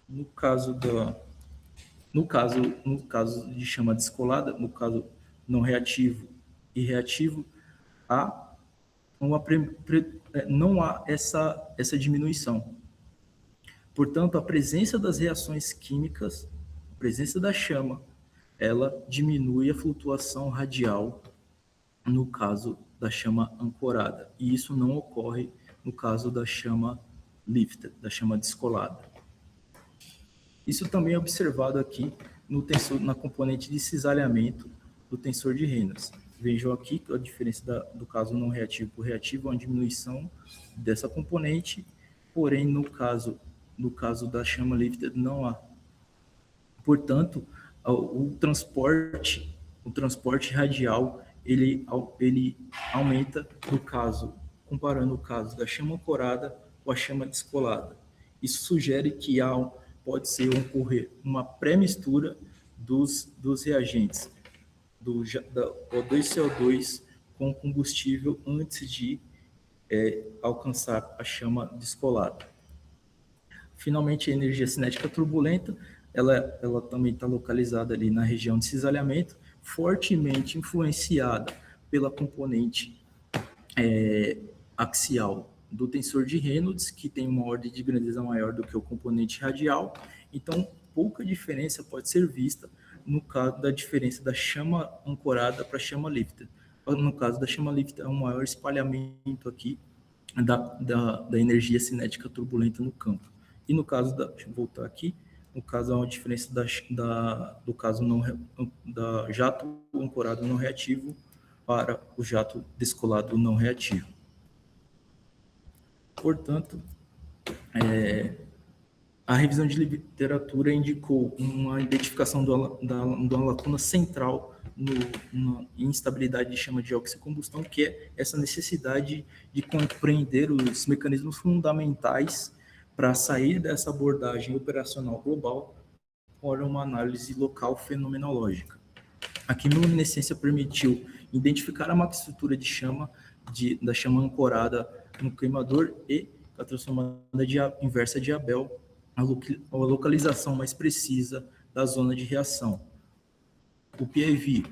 No caso de chama descolada, no caso não reativo e reativo, não há essa diminuição. Portanto, a presença das reações químicas, a presença da chama, ela diminui a flutuação radial no caso da chama ancorada. E isso não ocorre no caso da chama lifted, da chama descolada. Isso também é observado aqui na componente de cisalhamento do tensor de Reynolds. Vejam aqui a diferença do caso não reativo para o reativo, uma diminuição dessa componente, porém no caso da chama lifted não há. Portanto, o transporte radial ele aumenta comparando o caso da chama ancorada com a chama descolada. Isso sugere que pode ocorrer uma pré-mistura dos reagentes, do O2CO2 com combustível antes de alcançar a chama descolada. Finalmente, a energia cinética turbulenta, ela também está localizada ali na região de cisalhamento, fortemente influenciada pela componente axial do tensor de Reynolds, que tem uma ordem de grandeza maior do que o componente radial. Então, pouca diferença pode ser vista no caso da diferença da chama ancorada para a chama lifted. No caso da chama lifted, é um maior espalhamento aqui da energia cinética turbulenta no campo. E no caso deixa eu voltar aqui, No caso, há uma diferença do caso da jato ancorado não reativo para o jato descolado não reativo. Portanto, a revisão de literatura indicou uma identificação de uma lacuna central na instabilidade de chama de oxicombustão, que é essa necessidade de compreender os mecanismos fundamentais para sair dessa abordagem operacional global para uma análise local fenomenológica. A quimiluminescência permitiu identificar a macroestrutura de chama, da chama ancorada no queimador e a transformada inversa de Abel, a localização mais precisa da zona de reação. O PIV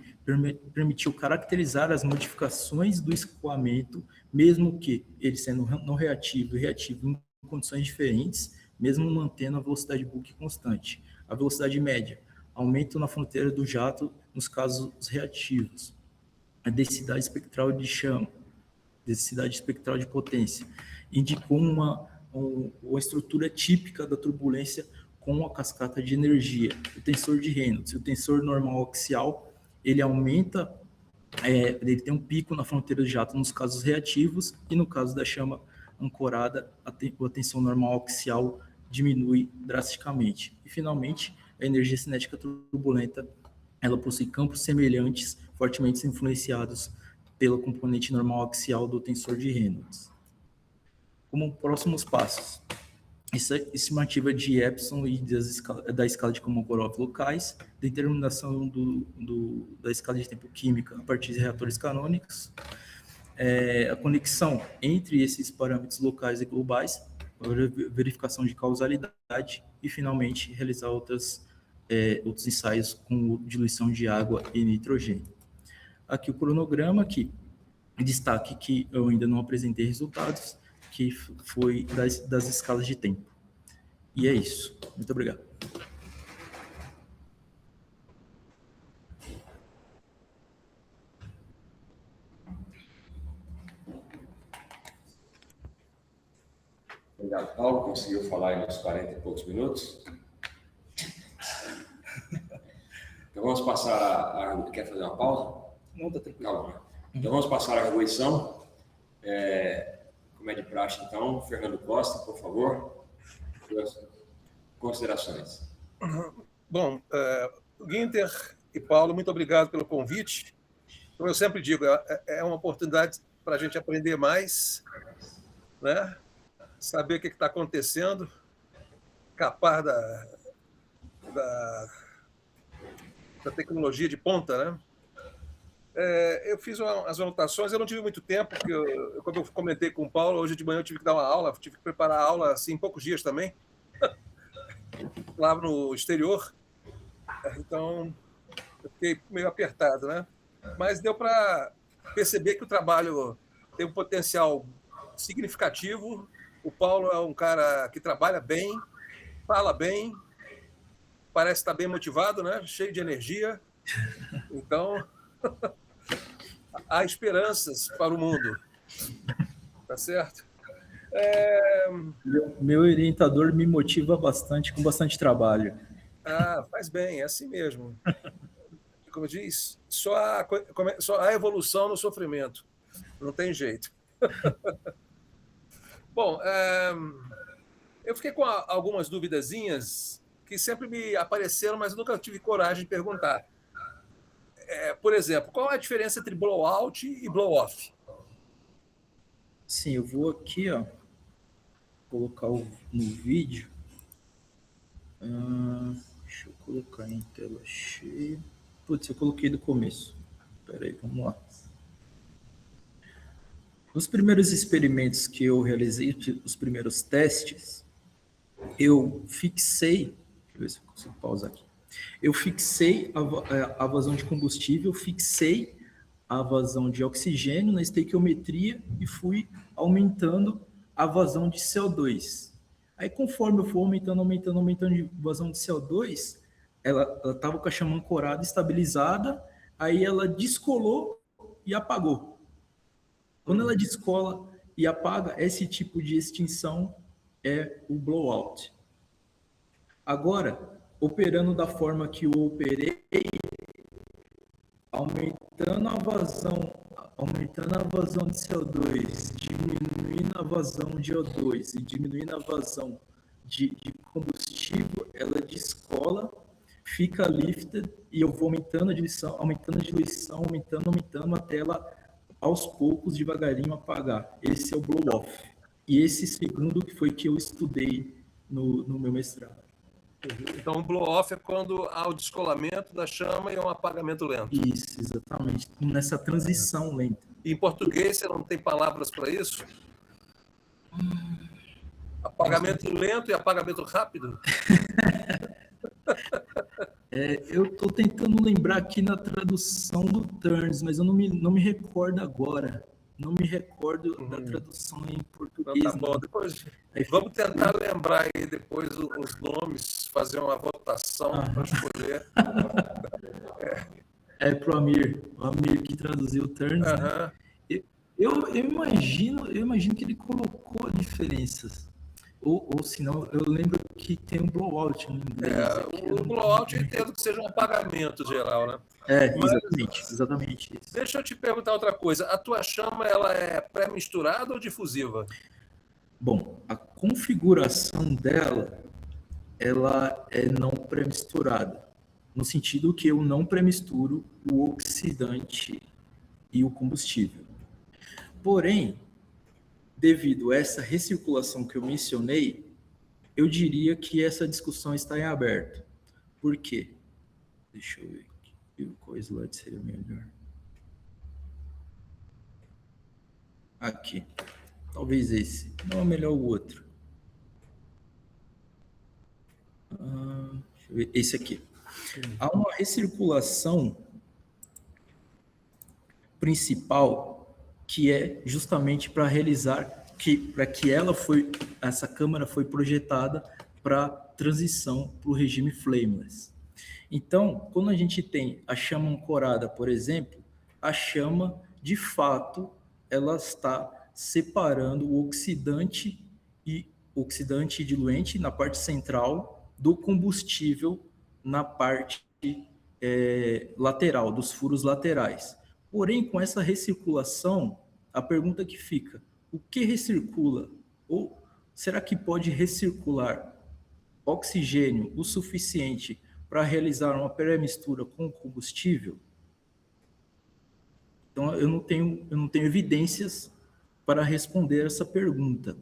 permitiu caracterizar as modificações do escoamento, mesmo que ele sendo não reativo e reativo em condições diferentes, mesmo mantendo a velocidade Book constante. A velocidade média, aumento na fronteira do jato nos casos reativos. A densidade espectral de chama, densidade espectral de potência, indicou uma estrutura típica da turbulência com a cascata de energia. O tensor de Reynolds, o tensor normal axial, ele aumenta, ele tem um pico na fronteira do jato nos casos reativos e no caso da chama ancorada, a tensão normal axial diminui drasticamente. E, finalmente, a energia cinética turbulenta, ela possui campos semelhantes, fortemente influenciados pelo componente normal axial do tensor de Reynolds. Como próximos passos, essa estimativa de Epson e da escala de Kolmogorov locais, determinação da escala de tempo química a partir de reatores canônicos, a conexão entre esses parâmetros locais e globais, verificação de causalidade e, finalmente, realizar outros ensaios com diluição de água e nitrogênio. Aqui o cronograma, destaque que eu ainda não apresentei resultados, que foi das escalas de tempo. E é isso. Muito obrigado. Obrigado, Paulo. Conseguiu falar aí nos 40 e poucos minutos? Então vamos passar a... Quer fazer uma pausa? Não, tá tranquilo. Calma. Então vamos passar a arguição. Como é de praxe, então, Fernando Costa, por favor, suas considerações. Bom, Guinter e Paulo, muito obrigado pelo convite. Como eu sempre digo, é uma oportunidade para a gente aprender mais, né? Saber o que está acontecendo, capar da tecnologia de ponta, né? Eu fiz as anotações, eu não tive muito tempo, porque como eu comentei com o Paulo, hoje de manhã eu tive que dar uma aula, tive que preparar a aula assim, em poucos dias também, lá no exterior, então eu fiquei meio apertado, né? Mas deu para perceber que o trabalho tem um potencial significativo. O Paulo é um cara que trabalha bem, fala bem, parece estar bem motivado, né? Cheio de energia, então... há esperanças para o mundo, tá certo? Meu orientador me motiva bastante, com bastante trabalho. Faz bem, é assim mesmo. Como diz, só há evolução no sofrimento, não tem jeito. Bom, eu fiquei com algumas duvidazinhas que sempre me apareceram, mas nunca tive coragem de perguntar. Por exemplo, qual é a diferença entre blowout e blow-off? Sim, eu vou aqui, colocar no vídeo. Deixa eu colocar em tela cheia. Putz, eu coloquei do começo. Espera aí, vamos lá. Nos primeiros experimentos que eu realizei, os primeiros testes, eu fixei... Deixa eu ver se eu consigo pausar aqui. Eu fixei a vazão de combustível, fixei a vazão de oxigênio na estequiometria e fui aumentando a vazão de CO2. Aí, conforme eu for aumentando de vazão de CO2, ela estava com a chama ancorada, estabilizada, aí ela descolou e apagou. Quando ela descola e apaga, esse tipo de extinção é o blowout. Agora, operando da forma que eu operei, aumentando a vazão de CO2, diminuindo a vazão de O2 e diminuindo a vazão de combustível, ela descola, fica lifted e eu vou aumentando a diluição, aumentando até ela aos poucos, devagarinho apagar. Esse é o blow-off. E esse segundo que foi que eu estudei no meu mestrado. Então, o blow-off é quando há o descolamento da chama e um apagamento lento. Isso, exatamente. Nessa transição lenta. E em português, você não tem palavras para isso? Apagamento lento e apagamento rápido? Eu estou tentando lembrar aqui na tradução do Turns, mas eu não me recordo agora. Não me recordo da tradução em português. Então, tá bom. Depois, vamos tentar lembrar aí depois os nomes, fazer uma votação para escolher. É pro Amir. O Amir que traduziu o Turns. Né? Eu imagino que ele colocou diferenças. Ou se não, eu lembro que tem um blowout no inglês. O blowout eu entendo que seja um apagamento geral, né? Exatamente isso. Deixa eu te perguntar outra coisa. A tua chama, ela é pré-misturada ou difusiva? Bom, a configuração dela, ela é não pré-misturada, no sentido que eu não pré-misturo o oxidante e o combustível. Porém, devido a essa recirculação que eu mencionei, eu diria que essa discussão está em aberto. Por quê? Deixa eu ver aqui. Qual slide seria melhor? Aqui. Talvez esse. Não é melhor o outro. Deixa eu ver. Esse aqui. Há uma recirculação principal que é justamente para realizar essa câmara foi projetada para transição para o regime flameless. Então, quando a gente tem a chama ancorada, por exemplo, a chama, de fato, ela está separando o oxidante e diluente na parte central do combustível na parte lateral, dos furos laterais. Porém, com essa recirculação, a pergunta que fica, o que recircula? Ou será que pode recircular oxigênio o suficiente para realizar uma pré-mistura com combustível? Então, eu não tenho evidências para responder essa pergunta,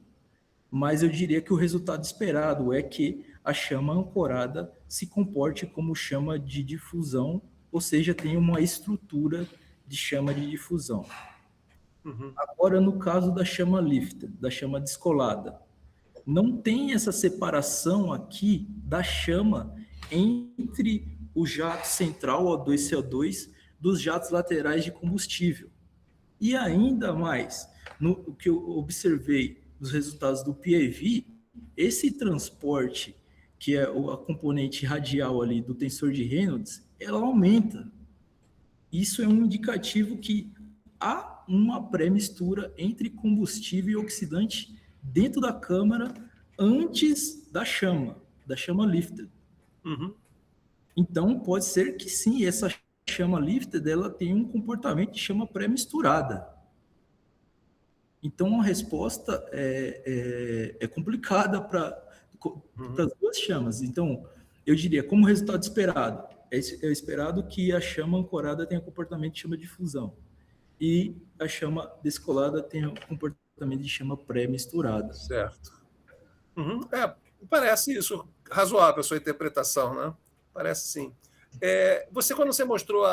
mas eu diria que o resultado esperado é que a chama ancorada se comporte como chama de difusão, ou seja, tenha uma estrutura de chama de difusão. Agora, no caso da chama lifted, da chama descolada, não tem essa separação aqui da chama entre o jato central O2CO2 dos jatos laterais de combustível. E ainda mais, o que eu observei nos resultados do PAV, esse transporte, que é a componente radial ali do tensor de Reynolds, ela aumenta. Isso é um indicativo que há uma pré-mistura entre combustível e oxidante dentro da câmara antes da chama lifted. Então, pode ser que sim, essa chama lifted, ela tem um comportamento de chama pré-misturada. Então, a resposta é complicada para as duas chamas. Então, eu diria, como resultado esperado, é esperado que a chama ancorada tenha comportamento de chama de fusão e a chama descolada tenha comportamento de chama pré-misturada. Certo. Parece isso razoável a sua interpretação, né? Parece sim. Quando você mostrou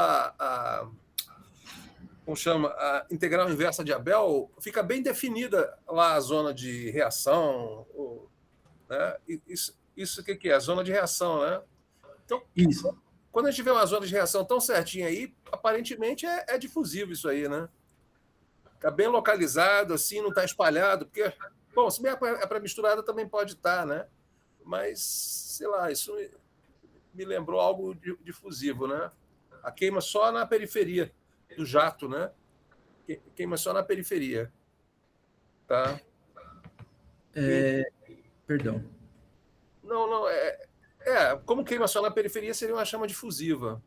como chama, a integral inversa de Abel, fica bem definida lá a zona de reação, né? Isso o que é? A zona de reação, né? Então, isso. Quando a gente vê uma zona de reação tão certinha aí, aparentemente é difusivo isso aí, né? Está bem localizado, assim, não está espalhado, porque, bom, se bem a pré-misturada também pode estar, né? Mas, sei lá, isso me lembrou algo difusivo, né? A queima só na periferia do jato, né? Queima só na periferia. Tá? Perdão. Não, Como queima só na periferia, seria uma chama difusiva,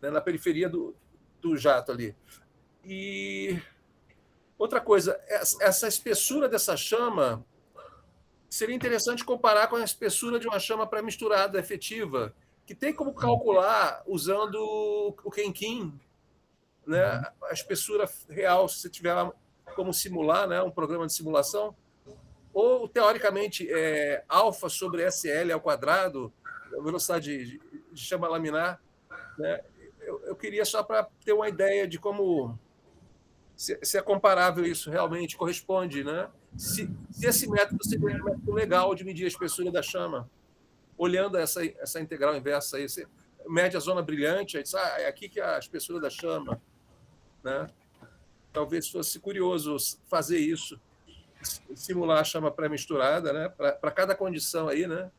né, na periferia do jato ali. E outra coisa, essa espessura dessa chama seria interessante comparar com a espessura de uma chama pré-misturada efetiva, que tem como calcular usando o Kenkin, né, a espessura real, se você tiver como simular, né, um programa de simulação, ou, teoricamente, alfa sobre SL ao quadrado, a velocidade de chama laminar. Né? Eu queria só para ter uma ideia de como, se é comparável isso realmente, corresponde, né? Se esse método seria um método legal de medir a espessura da chama, olhando essa integral inversa aí, você mede a zona brilhante, aí diz, é aqui que é a espessura da chama. Né? Talvez fosse curioso fazer isso, simular a chama pré-misturada, né? Para cada condição aí, né?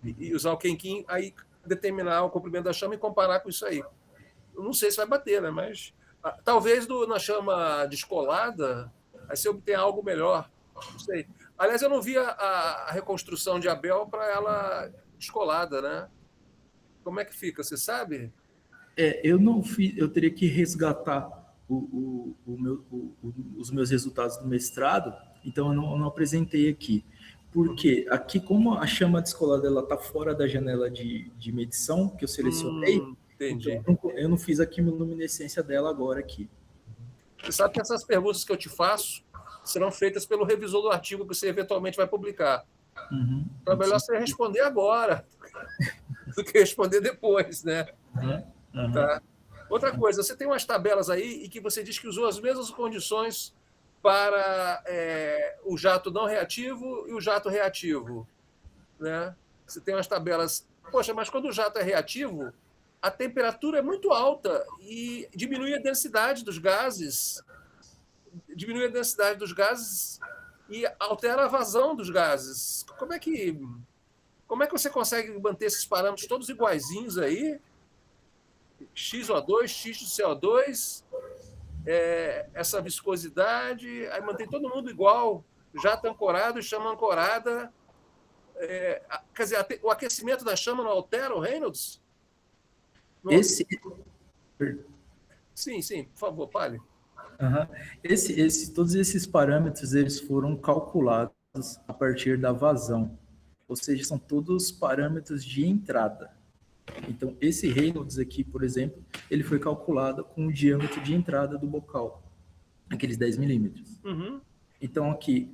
E usar o Kenkin, aí determinar o comprimento da chama e comparar com isso aí. Eu não sei se vai bater, né? Mas talvez na chama descolada, aí você obtenha algo melhor. Não sei. Aliás, eu não vi a reconstrução de Abel para ela descolada, né? Como é que fica? Você sabe? Eu não fiz, eu teria que resgatar os meus resultados do mestrado, então eu não apresentei aqui. Porque aqui, como a chama descolada está fora da janela de medição que eu selecionei, então eu não fiz a quimiluminescência dela agora aqui. Você sabe que essas perguntas que eu te faço serão feitas pelo revisor do artigo que você eventualmente vai publicar. Então é melhor você responder agora do que responder depois, né? Tá? Outra coisa, você tem umas tabelas aí e que você diz que usou as mesmas condições para o jato não reativo e o jato reativo. Né? Você tem umas tabelas... Poxa, mas quando o jato é reativo, a temperatura é muito alta e diminui a densidade dos gases. Diminui a densidade dos gases e altera a vazão dos gases. Como é que você consegue manter esses parâmetros todos iguaizinhos aí? XO2, X do CO2, essa viscosidade, aí mantém todo mundo igual, jato ancorado e chama ancorada. Quer dizer, o aquecimento da chama não altera o Reynolds? Não. Sim, por favor, fale. Todos esses parâmetros eles foram calculados a partir da vazão, ou seja, são todos parâmetros de entrada. Então, esse Reynolds aqui, por exemplo, ele foi calculado com o diâmetro de entrada do bocal, aqueles 10 milímetros. Então, aqui,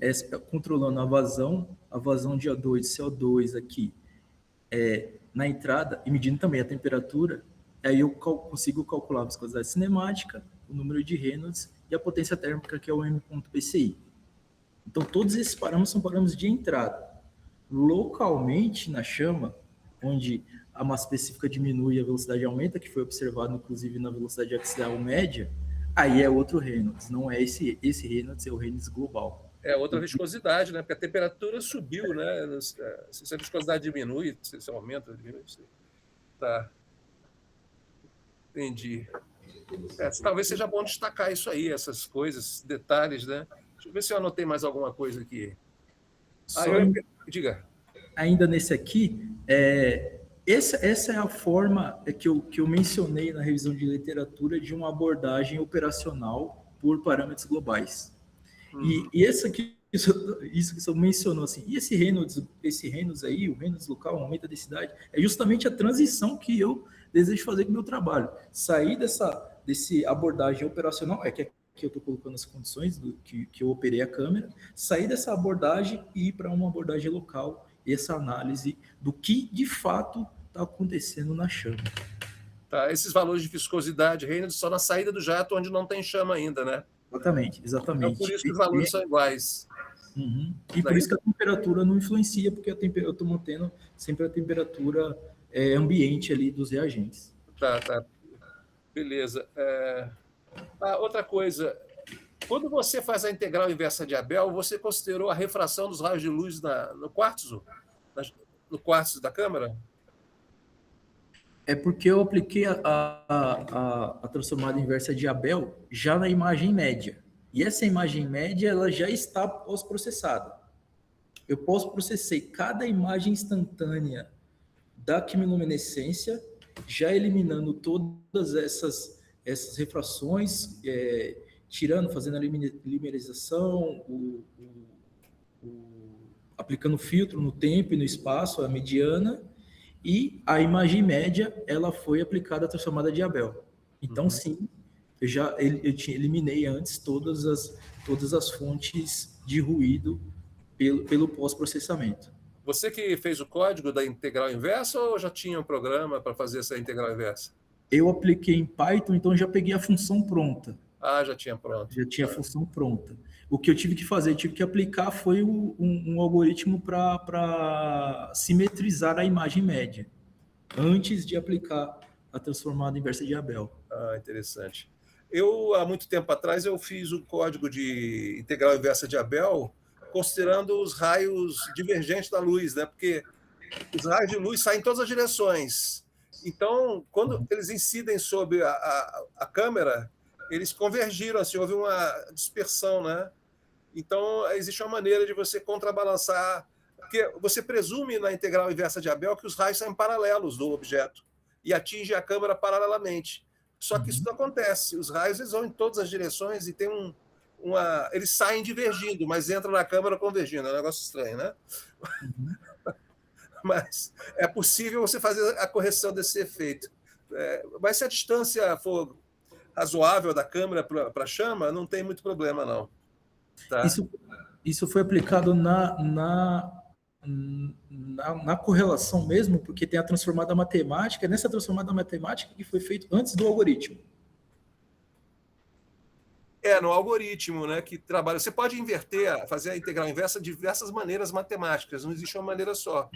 controlando a vazão de O2 e CO2 aqui na entrada, e medindo também a temperatura, aí eu consigo calcular a viscosidade cinemática, o número de Reynolds e a potência térmica, que é o M.PCI. Então, todos esses parâmetros são parâmetros de entrada. Localmente, na chama, onde a massa específica diminui e a velocidade aumenta, que foi observado, inclusive, na velocidade axial média, aí é outro Reynolds, não é esse Reynolds, é o Reynolds global. É outra viscosidade, né? Porque a temperatura subiu, né? Se a viscosidade diminui, se aumenta, diminui. Tá. Entendi. Talvez seja bom destacar isso aí, essas coisas, detalhes, né? Deixa eu ver se eu anotei mais alguma coisa aqui. Diga. Ainda nesse aqui, essa é a forma que eu mencionei na revisão de literatura de uma abordagem operacional por parâmetros globais. E esse aqui, isso que você mencionou, assim, e esse Reynolds aí, o Reynolds local, aumento da densidade, é justamente a transição que eu desejo fazer com o meu trabalho. Sair desse abordagem operacional, que aqui eu estou colocando as condições que eu operei a câmera, sair dessa abordagem e ir para uma abordagem local, essa análise do que de fato está acontecendo na chama. Tá, esses valores de viscosidade, Reynolds, só na saída do jato, onde não tem chama ainda, né? Exatamente. Então, por isso que os valores são iguais. E por isso que a temperatura não influencia, porque eu estou mantendo sempre a temperatura ambiente ali dos reagentes. Tá. Beleza. Outra coisa, quando você faz a integral inversa de Abel, você considerou a refração dos raios de luz no quartzo? No quartzo da câmera? É porque eu apliquei a transformada inversa de Abel já na imagem média. E essa imagem média ela já está pós-processada. Eu pós-processei cada imagem instantânea da quimiluminescência, já eliminando todas essas refrações, fazendo a limerização, aplicando filtro no tempo e no espaço, a mediana, e a imagem média ela foi aplicada à transformada de Abel. Então, sim, eu eliminei antes todas as fontes de ruído pelo pós-processamento. Você que fez o código da integral inversa ou já tinha um programa para fazer essa integral inversa? Eu apliquei em Python, então já peguei a função pronta. Ah, já tinha pronto. Já tinha a função pronta. O que eu tive que fazer, tive que aplicar foi um algoritmo para simetrizar a imagem média, antes de aplicar a transformada inversa de Abel. Ah, interessante. Há muito tempo atrás, eu fiz o código de integral inversa de Abel considerando os raios divergentes da luz, né? Porque os raios de luz saem em todas as direções. Então, quando eles incidem sobre a câmera, eles convergiram, assim, houve uma dispersão, né? Então, existe uma maneira de você contrabalançar, porque você presume na integral inversa de Abel que os raios saem paralelos do objeto e atingem a câmera paralelamente. Só que isso não acontece. Os raios eles vão em todas as direções e tem eles saem divergindo, mas entram na câmera convergindo. É um negócio estranho, né? Mas é possível você fazer a correção desse efeito. Mas se a distância for razoável da câmera para a chama, não tem muito problema, não. Tá? Isso foi aplicado na correlação mesmo, porque tem a transformada matemática, nessa transformada matemática que foi feito antes do algoritmo. No algoritmo, né, que trabalha. Você pode fazer a integral inversa de diversas maneiras matemáticas, não existe uma maneira só.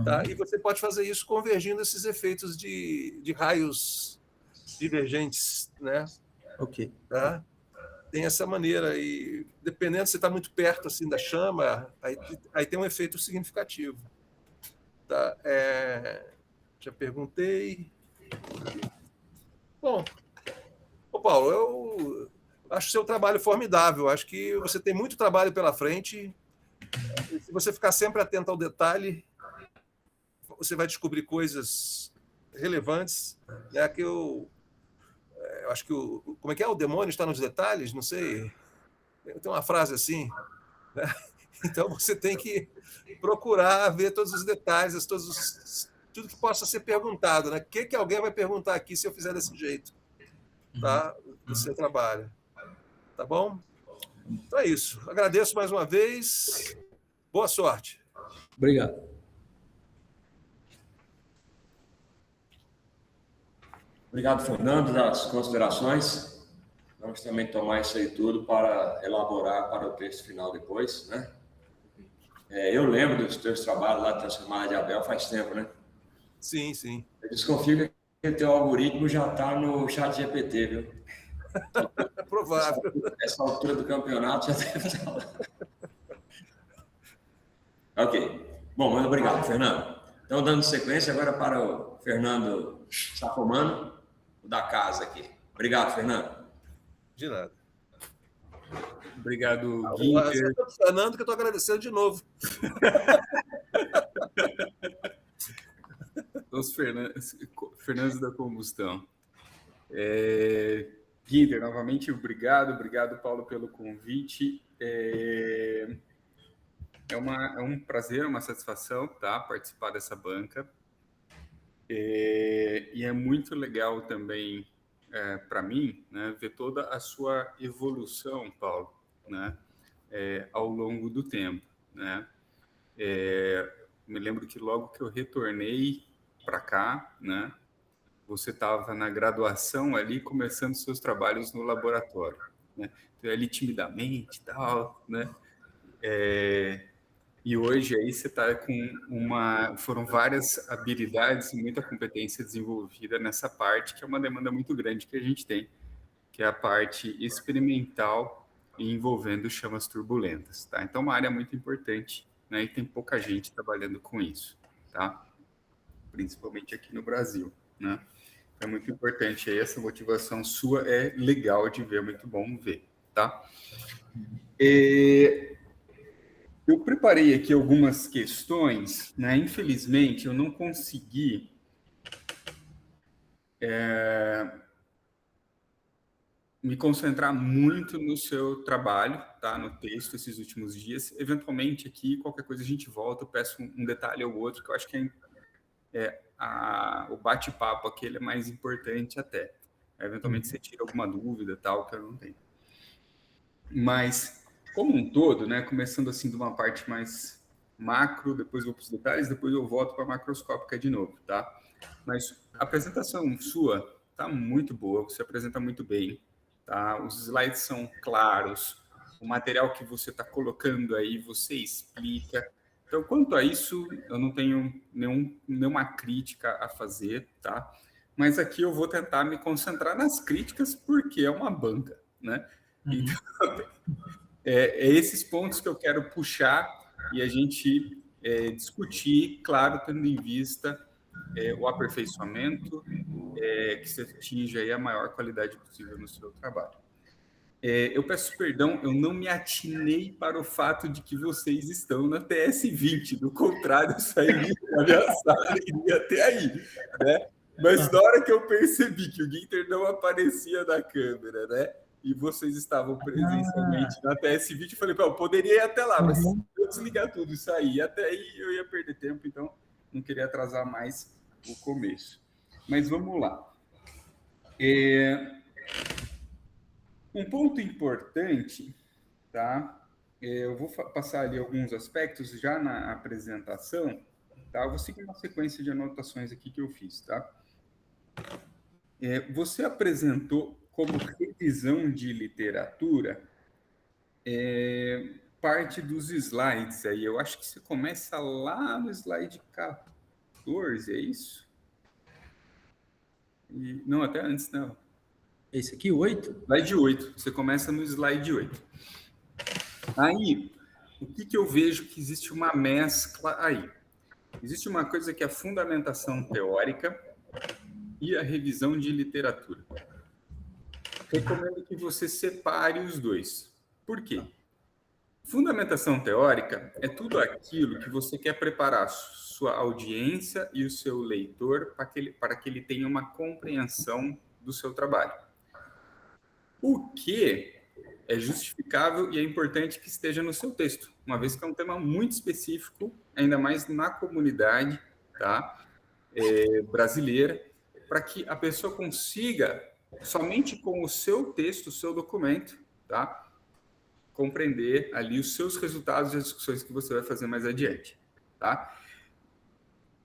Tá? E você pode fazer isso convergindo esses efeitos de raios divergentes, né? Ok. Tá? Tem essa maneira, e dependendo se está muito perto assim, da chama, aí tem um efeito significativo. Tá? Já perguntei. Bom, Paulo, eu acho o seu trabalho formidável, acho que você tem muito trabalho pela frente, e se você ficar sempre atento ao detalhe, você vai descobrir coisas relevantes, né, que eu acho que como é que é? O demônio está nos detalhes? Não sei. Tem uma frase assim, né? Então você tem que procurar ver todos os detalhes, tudo que possa ser perguntado, né? O que alguém vai perguntar aqui se eu fizer desse jeito, tá? Do seu trabalho. Tá bom? Então é isso. Agradeço mais uma vez. Boa sorte. Obrigado. Obrigado, Fernando, das considerações. Vamos também tomar isso aí tudo para elaborar para o texto final depois, né? Eu lembro dos teus trabalhos lá, transformada de Abel, faz tempo, né? Sim, sim. Eu desconfio que o teu algoritmo já está no chat GPT, viu? É provável. Essa altura do campeonato já deve estar lá. Ok. Bom, muito obrigado, Fernando. Então, dando sequência agora para o Fernando Sacomano, o da casa aqui. Obrigado, Fernando. De nada. Obrigado, Guinter. Fernando, que eu estou agradecendo de novo. Os Fernandos da combustão. Guinter, novamente, obrigado, Paulo, pelo convite. É um prazer, uma satisfação, tá, participar dessa banca. E é muito legal também, para mim, né, ver toda a sua evolução, Paulo, né, ao longo do tempo, né. Me lembro que logo que eu retornei para cá, né, você estava na graduação ali, começando seus trabalhos no laboratório, né, então, ali timidamente e tal, né, e hoje aí você está com foram várias habilidades e muita competência desenvolvida nessa parte, que é uma demanda muito grande que a gente tem, que é a parte experimental e envolvendo chamas turbulentas, tá? Então, uma área muito importante, né? E tem pouca gente trabalhando com isso, tá? Principalmente aqui no Brasil, né? É muito importante aí, essa motivação sua é legal de ver, muito bom ver, tá? Eu preparei aqui algumas questões, né? Infelizmente, eu não consegui me concentrar muito no seu trabalho, tá? No texto, esses últimos dias. Eventualmente, aqui, qualquer coisa a gente volta, eu peço um detalhe ou outro, que eu acho que o bate-papo aqui ele é mais importante até. Eventualmente, você tira alguma dúvida, tal, que eu não tenho. Mas, como um todo, né? Começando assim de uma parte mais macro, depois eu vou para os detalhes, depois eu volto para a macroscópica de novo, tá? Mas a apresentação sua tá muito boa, você apresenta muito bem, tá? Os slides são claros, o material que você está colocando aí, você explica. Então, quanto a isso, eu não tenho nenhuma crítica a fazer, tá? Mas aqui eu vou tentar me concentrar nas críticas, porque é uma banca, né? Então, esses pontos que eu quero puxar e a gente discutir, claro, tendo em vista o aperfeiçoamento, que você atinja aí a maior qualidade possível no seu trabalho. Eu peço perdão, eu não me atinei para o fato de que vocês estão na TS20, do contrário, eu sairia da minha sala e iria até aí, né? Mas na hora que eu percebi que o Ginter não aparecia na câmera, né? E vocês estavam presencialmente na TS20, eu falei, eu poderia ir até lá, mas se eu desligar tudo e sair até aí, eu ia perder tempo, então não queria atrasar mais o começo. Mas vamos lá. Um ponto importante, tá? Eu vou passar ali alguns aspectos já na apresentação, tá? Eu vou seguir uma sequência de anotações aqui que eu fiz, tá? Você apresentou como revisão de literatura parte dos slides aí. Eu acho que você começa lá no slide 14, é isso? Não, até antes, não. Esse aqui, 8? Slide 8. Você começa no slide 8. Aí, o que eu vejo que existe uma mescla aí? Existe uma coisa que é a fundamentação teórica e a revisão de literatura. Recomendo que você separe os dois. Por quê? Fundamentação teórica é tudo aquilo que você quer preparar sua audiência e o seu leitor para que ele tenha uma compreensão do seu trabalho. O que é justificável e é importante que esteja no seu texto, uma vez que é um tema muito específico, ainda mais na comunidade, tá? Brasileira, para que a pessoa consiga, somente com o seu texto, o seu documento, tá? Compreender ali os seus resultados e as discussões que você vai fazer mais adiante, tá?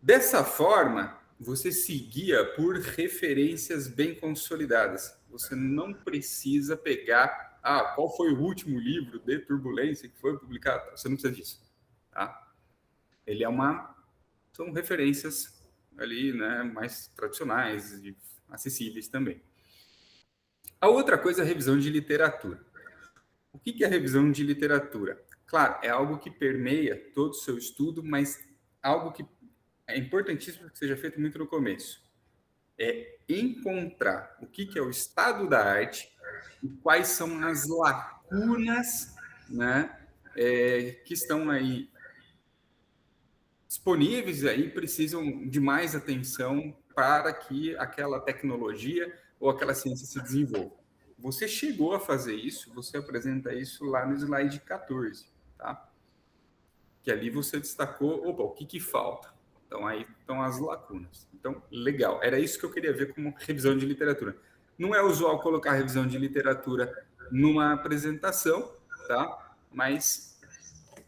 Dessa forma, você se guia por referências bem consolidadas. Você não precisa pegar, qual foi o último livro de turbulência que foi publicado? Você não precisa disso, tá? Ele são referências ali, né, mais tradicionais e acessíveis também. A outra coisa é a revisão de literatura. O que é a revisão de literatura? Claro, é algo que permeia todo o seu estudo, mas algo que é importantíssimo que seja feito muito no começo. É encontrar o que é o estado da arte e quais são as lacunas, né, que estão aí disponíveis e precisam de mais atenção para que aquela tecnologia ou aquela ciência se desenvolva. Você chegou a fazer isso, você apresenta isso lá no slide 14, tá? Que ali você destacou, o que falta? Então, aí estão as lacunas. Então, legal. Era isso que eu queria ver como revisão de literatura. Não é usual colocar revisão de literatura numa apresentação, tá? Mas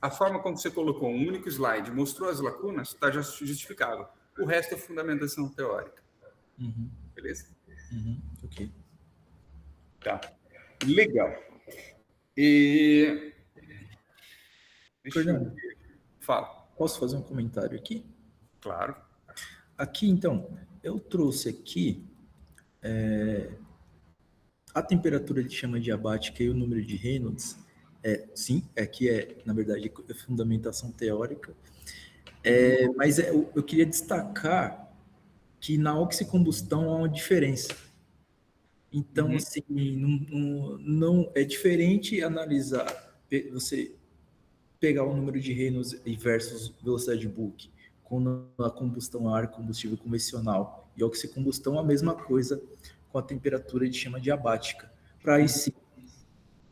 a forma como você colocou um único slide, mostrou as lacunas, está já justificável. O resto é fundamentação teórica. Uhum. Beleza? Uhum. Ok. Tá. Legal. Deixa Fernando, eu ver. Fala. posso fazer um comentário aqui? Claro. Aqui, então, eu trouxe aqui a temperatura de chama diabática e o número de Reynolds. Sim, aqui na verdade, fundamentação teórica. Mas eu queria destacar que na oxicombustão há uma diferença. Então, assim, não é diferente analisar você pegar o número de reinos versus velocidade de Boole com a combustão a ar, combustível convencional e oxicombustão, a mesma coisa com a temperatura de chama diabática. Para aí sim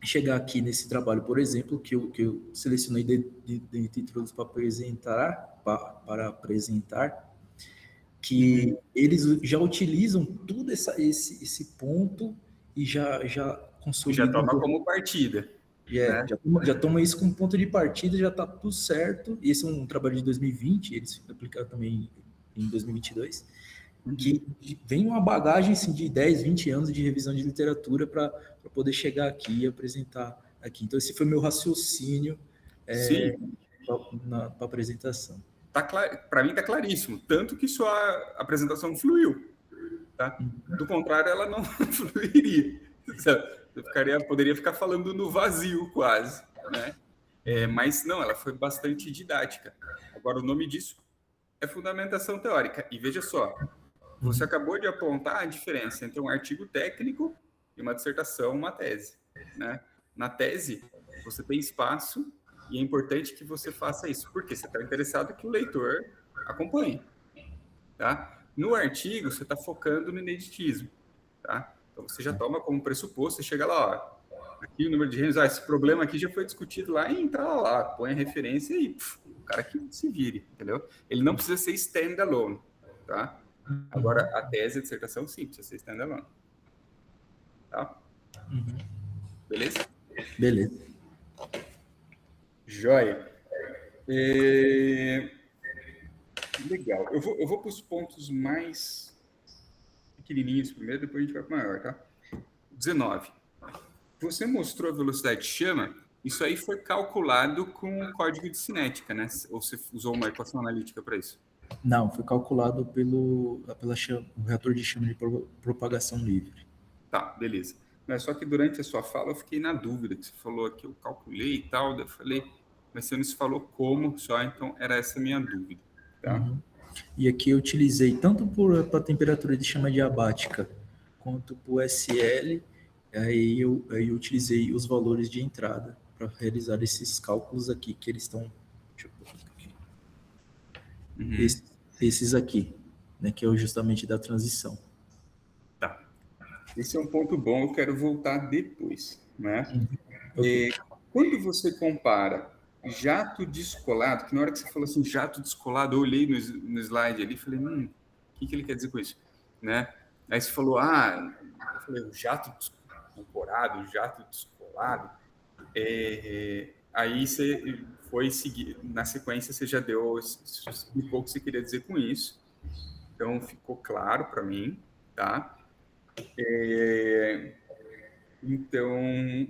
chegar aqui nesse trabalho, por exemplo, que eu selecionei dentre todos para apresentar, que eles já utilizam todo esse ponto e já consolidam. Já toma como partida. Né? Já toma isso como ponto de partida, já está tudo certo. Esse é um trabalho de 2020, eles aplicaram também em 2022, que vem uma bagagem assim, de 10, 20 anos de revisão de literatura para poder chegar aqui e apresentar aqui. Então, esse foi meu raciocínio para a apresentação. Para mim está claríssimo, tanto que sua apresentação fluiu. Tá? Do contrário, ela não fluiria. Poderia ficar falando no vazio quase. Né? Mas não, ela foi bastante didática. Agora, o nome disso é fundamentação teórica. E veja só, você acabou de apontar a diferença entre um artigo técnico e uma dissertação, uma tese. Né? Na tese, você tem espaço e é importante que você faça isso, porque você está interessado que o leitor acompanhe. Tá? No artigo, você está focando no ineditismo. Tá? Então, você já toma como pressuposto, você chega lá, ó, aqui o número de reinos, esse problema aqui já foi discutido lá, e entra lá, põe a referência e o cara que se vire, entendeu? Ele não precisa ser standalone, tá? Agora, a tese, a dissertação, sim, precisa ser standalone. Tá? Beleza? Beleza. Joia. Legal. Eu vou para os pontos mais pequenininhos primeiro, depois a gente vai para o maior, tá? 19. Você mostrou a velocidade de chama, isso aí foi calculado com o código de cinética, né? Ou você usou uma equação analítica para isso? Não, foi calculado pelo reator de chama de propagação livre. Tá, beleza. Mas só que durante a sua fala eu fiquei na dúvida, que você falou que eu calculei e tal, eu falei, mas você não se falou como só, então era essa a minha dúvida. Tá? E aqui eu utilizei tanto para a temperatura de chama diabática quanto para o SL, aí eu utilizei os valores de entrada para realizar esses cálculos aqui, que eles estão... Deixa eu colocar aqui. Esses aqui, né, que é justamente da transição. Tá. Esse é um ponto bom, eu quero voltar depois. Né? Okay. Quando você compara jato descolado, que na hora que você falou assim, jato descolado, eu olhei no slide ali e falei, o que ele quer dizer com isso? Né? Aí você falou, eu falei, jato ancorado, jato descolado. Aí você foi seguir, na sequência você já explicou o que você queria dizer com isso. Então, ficou claro para mim, tá? Então,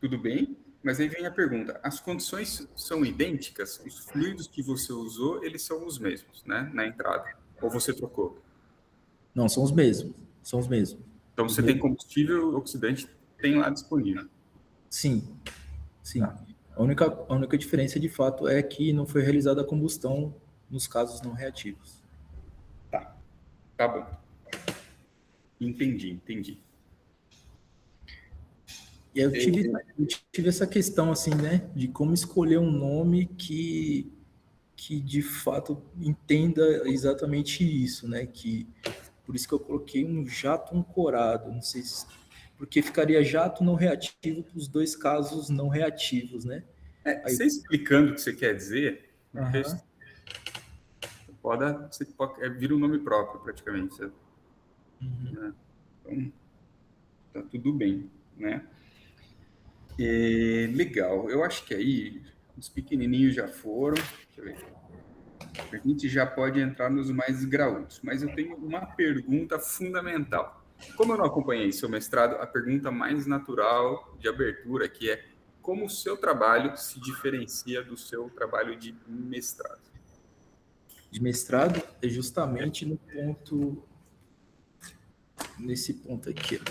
tudo bem? Mas aí vem a pergunta, as condições são idênticas? Os fluidos que você usou, eles são os mesmos, né? Na entrada. Ou você trocou? Não, são os mesmos. São os mesmos. Então, você tem combustível oxidante, tem lá disponível? Sim. Tá. A única diferença, de fato, é que não foi realizada a combustão nos casos não reativos. Tá bom. Entendi. E aí eu tive essa questão, assim, né, de como escolher um nome que de fato entenda exatamente isso, né, por isso que eu coloquei um jato ancorado, não sei se, porque ficaria jato não reativo para os dois casos não reativos, né? Você explicando o que você quer dizer, você pode vira um nome próprio, praticamente. Né? Então, tá tudo bem, né? Legal, eu acho que aí os pequenininhos já foram. Deixa eu ver. A gente já pode entrar nos mais graúdos, mas eu tenho uma pergunta fundamental. Como eu não acompanhei seu mestrado, a pergunta mais natural de abertura que é como o seu trabalho se diferencia do seu trabalho de mestrado? De mestrado é justamente nesse ponto aqui, ó.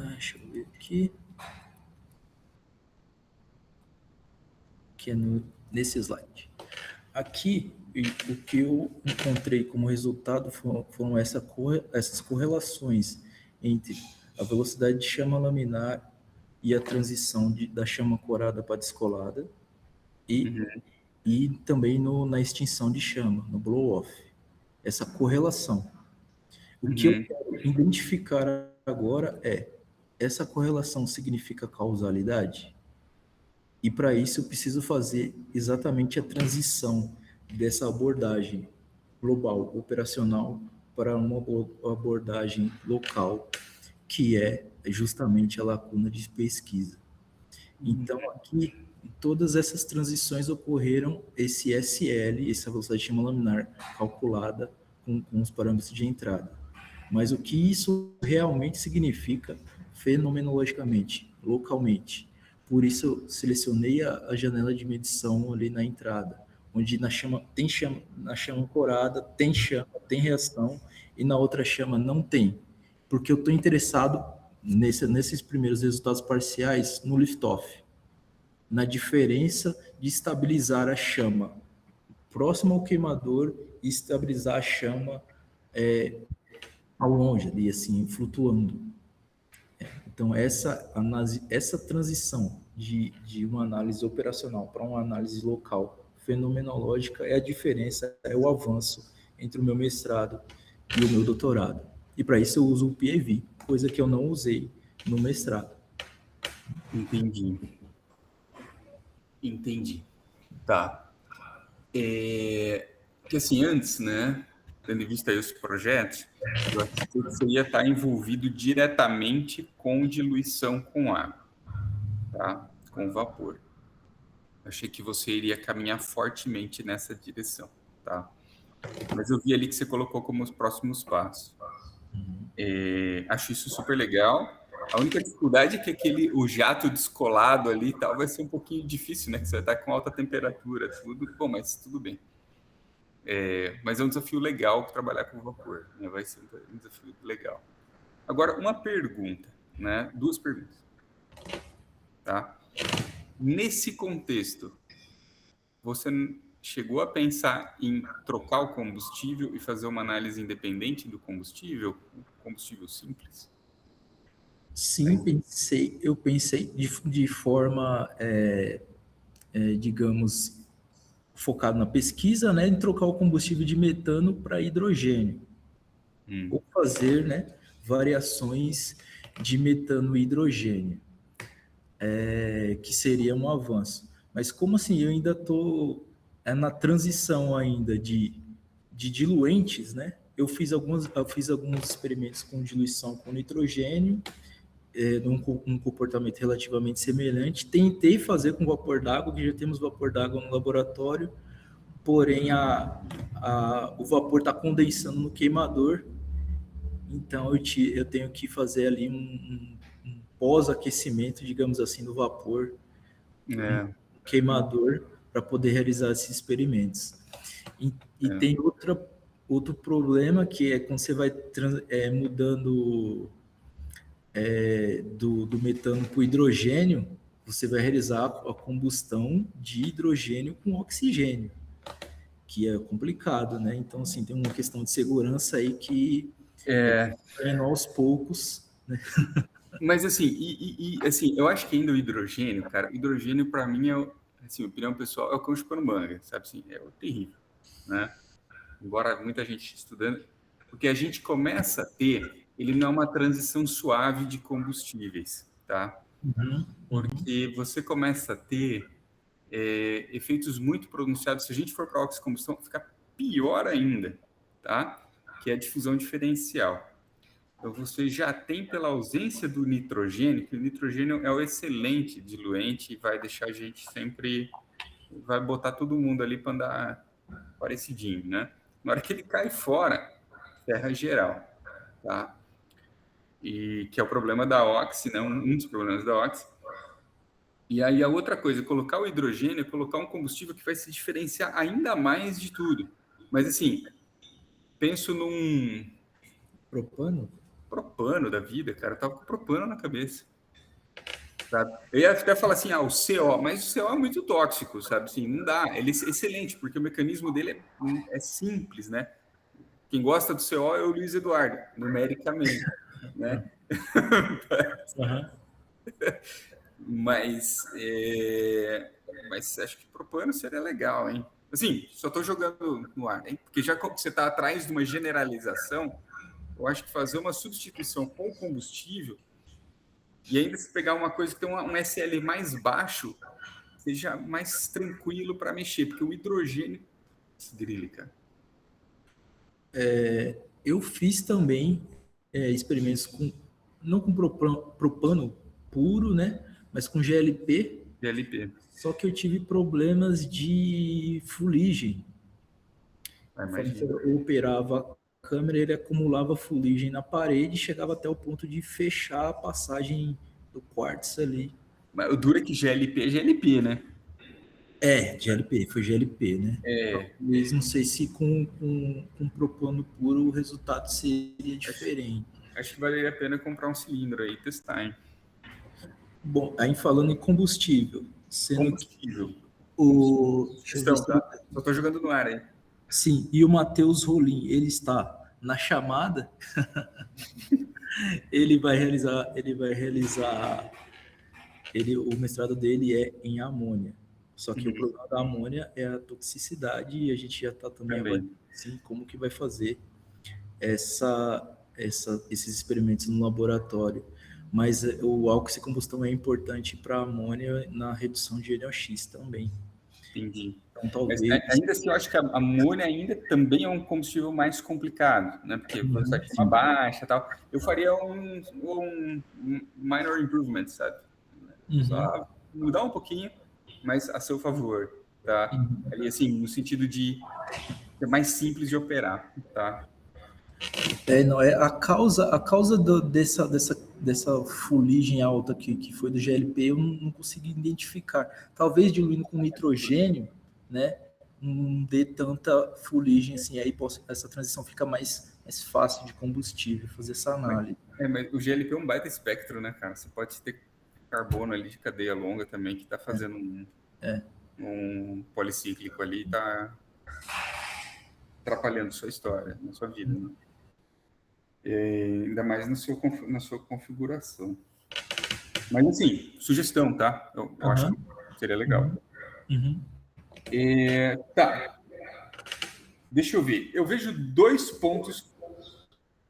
Deixa eu ver aqui. Que é nesse slide. Aqui, o que eu encontrei como resultado foram essas correlações entre a velocidade de chama laminar e a transição da chama corada para descolada, e também na extinção de chama, no blow-off. Essa correlação. O que eu quero identificar agora essa correlação significa causalidade? E para isso eu preciso fazer exatamente a transição dessa abordagem global, operacional, para uma abordagem local, que é justamente a lacuna de pesquisa. Então, aqui, todas essas transições ocorreram, esse SL, essa velocidade de chama laminar calculada com os parâmetros de entrada. Mas o que isso realmente significa fenomenologicamente, localmente? Por isso eu selecionei a janela de medição ali na entrada, onde na chama corada tem chama, tem reação, e na outra chama não tem. Porque eu estou interessado nesses primeiros resultados parciais no lift-off, na diferença de estabilizar a chama próximo ao queimador e estabilizar a chama ao longe, ali, assim, flutuando. Então, essa transição de uma análise operacional para uma análise local fenomenológica é a diferença, é o avanço entre o meu mestrado e o meu doutorado. E para isso eu uso o PEV, coisa que eu não usei no mestrado. Entendi. Tá. Porque assim, antes, né, tendo em vista aí os projetos, eu achei que você ia estar envolvido diretamente com diluição com água, tá? Com vapor. Achei que você iria caminhar fortemente nessa direção, tá? Mas eu vi ali que você colocou como os próximos passos. Acho isso super legal. A única dificuldade é que o jato descolado ali e tal vai ser um pouquinho difícil, né? Que você vai estar com alta temperatura, tudo. Bom, mas tudo bem. Mas é um desafio legal trabalhar com vapor, né? Vai ser um desafio legal. Agora, uma pergunta, né? 2 perguntas, tá? Nesse contexto, você chegou a pensar em trocar o combustível e fazer uma análise independente do combustível simples? Sim, eu pensei de forma, digamos, focado na pesquisa, né, em trocar o combustível de metano para hidrogênio, ou fazer, né, variações de metano e hidrogênio, que seria um avanço. Mas como assim, eu ainda estou na transição ainda de diluentes, né? Eu fiz alguns experimentos com diluição com nitrogênio, num comportamento relativamente semelhante. Tentei fazer com vapor d'água, que já temos vapor d'água no laboratório, porém o vapor está condensando no queimador, então eu tenho que fazer ali um pós-aquecimento, digamos assim, do vapor no queimador para poder realizar esses experimentos. E tem outro problema, que é quando você vai mudando do metano para o hidrogênio, você vai realizar a combustão de hidrogênio com oxigênio, que é complicado, né? Então, assim, tem uma questão de segurança aí que aos poucos, né? Mas, assim, assim, eu acho que ainda o hidrogênio, cara, hidrogênio, para mim, assim, opinião pessoal, é o cão chupando manga, sabe? Assim, é terrível, né? Embora muita gente estudando, porque a gente começa a ter, ele não é uma transição suave de combustíveis, tá? Porque você começa a ter efeitos muito pronunciados. Se a gente for para a oxicombustão, fica pior ainda, tá? Que é a difusão diferencial. Então, você já tem, pela ausência do nitrogênio, que o nitrogênio é o excelente diluente e vai deixar a gente sempre... vai botar todo mundo ali para andar parecidinho, né? Na hora que ele cai fora, ferra geral, tá? E que é o problema da oxi, né? Um dos problemas da oxi. E aí a outra coisa, colocar o hidrogênio, colocar um combustível que vai se diferenciar ainda mais de tudo. Mas, assim, penso num... Propano da vida, cara. Eu tava com propano na cabeça. Sabe? Eu ia até falar assim, o CO, mas o CO é muito tóxico, sabe? Assim, não dá. Ele é excelente, porque o mecanismo dele é simples, né? Quem gosta do CO é o Luiz Eduardo, numericamente, né? Mas, mas acho que propano seria legal, hein? Assim, só estou jogando no ar, hein? Porque já que você está atrás de uma generalização, eu acho que fazer uma substituição com combustível e ainda se pegar uma coisa que tem um SL mais baixo, seja mais tranquilo para mexer, porque o hidrogênio grille, cara. Eu fiz também experimentos não com propano puro, né? Mas com GLP. GLP. Só que eu tive problemas de fuligem. Eu operava a câmera, ele acumulava fuligem na parede e chegava até o ponto de fechar a passagem do quartzo ali. Mas o duro é que GLP é GLP, né? GLP, foi GLP, né? Talvez, não sei se com propano puro o resultado seria diferente. Acho que valeria a pena comprar um cilindro aí e testar, hein? Bom, aí falando em combustível. Combustível. Tá? Só estou jogando no ar aí. Sim, e o Matheus Rolim, ele está na chamada. ele vai realizar, o mestrado dele é em amônia. Só que o problema da amônia é a toxicidade e a gente já está também avaliando assim, como que vai fazer esses experimentos no laboratório. Mas o oxicombustão é importante para a amônia na redução de NOx também. Entendi. Então, talvez... Mas ainda assim, eu acho que a amônia ainda também é um combustível mais complicado, né? Porque você tem uma baixa e tal. Eu faria um minor improvement, sabe? Só mudar um pouquinho, mas a seu favor, tá? Ali, assim, no sentido de ser mais simples de operar, tá? A causa dessa fuligem alta que foi do GLP, eu não consegui identificar. Talvez diluindo com nitrogênio, né, não dê tanta fuligem assim, aí essa transição fica mais fácil de combustível, fazer essa análise. Mas o GLP é um baita espectro, né, cara? Você pode ter carbono ali de cadeia longa também, que está fazendo um policíclico ali e está atrapalhando sua história, na sua vida, né? Ainda mais na sua configuração. Mas, assim, sugestão, tá? Eu acho que seria legal. Tá. Deixa eu ver. Eu vejo 2 pontos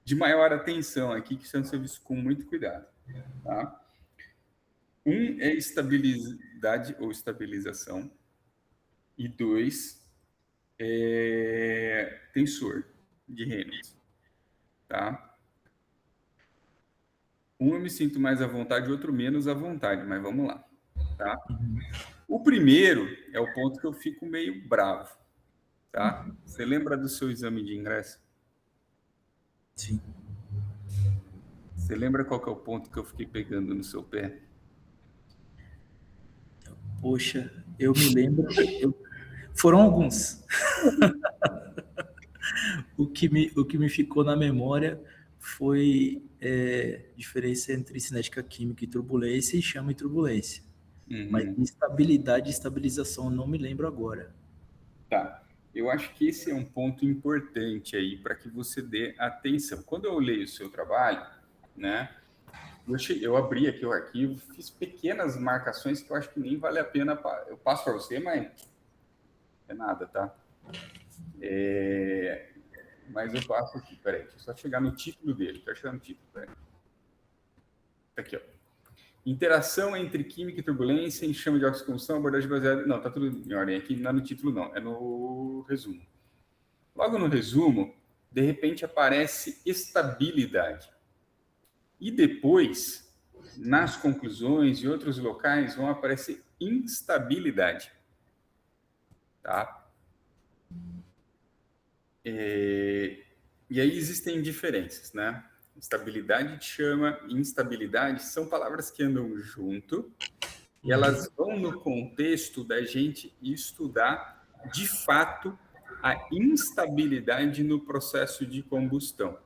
de maior atenção aqui que precisam ser vistos com muito cuidado. Tá? Um é estabilidade ou estabilização. E 2 é tensor de Reynolds. Tá? Um eu me sinto mais à vontade, o outro menos à vontade, mas vamos lá. Tá? O primeiro é o ponto que eu fico meio bravo. Tá? Você lembra do seu exame de ingresso? Sim. Você lembra qual que é o ponto que eu fiquei pegando no seu pé? Poxa, eu me lembro. Foram alguns. O que me ficou na memória foi diferença entre cinética química e turbulência e chama e turbulência. Mas estabilidade e estabilização eu não me lembro agora. Tá. Eu acho que esse é um ponto importante aí para que você dê atenção. Quando eu olhei o seu trabalho, né, eu abri aqui o arquivo, fiz pequenas marcações que eu acho que nem vale a pena. Eu passo para você, mas é nada, tá? Mas eu passo aqui, peraí, deixa eu só chegar no título dele. Quero chegar no título, peraí. Aqui, ó. Interação entre química e turbulência, enxame de oxicombustão, abordagem baseada... Não, tá tudo em ordem. Aqui não é no título, não. É no resumo. Logo no resumo, de repente aparece estabilidade. E depois, nas conclusões e outros locais, vão aparecer instabilidade. Tá? E aí existem diferenças, né? Estabilidade te chama, instabilidade são palavras que andam junto e elas vão no contexto da gente estudar, de fato, a instabilidade no processo de combustão.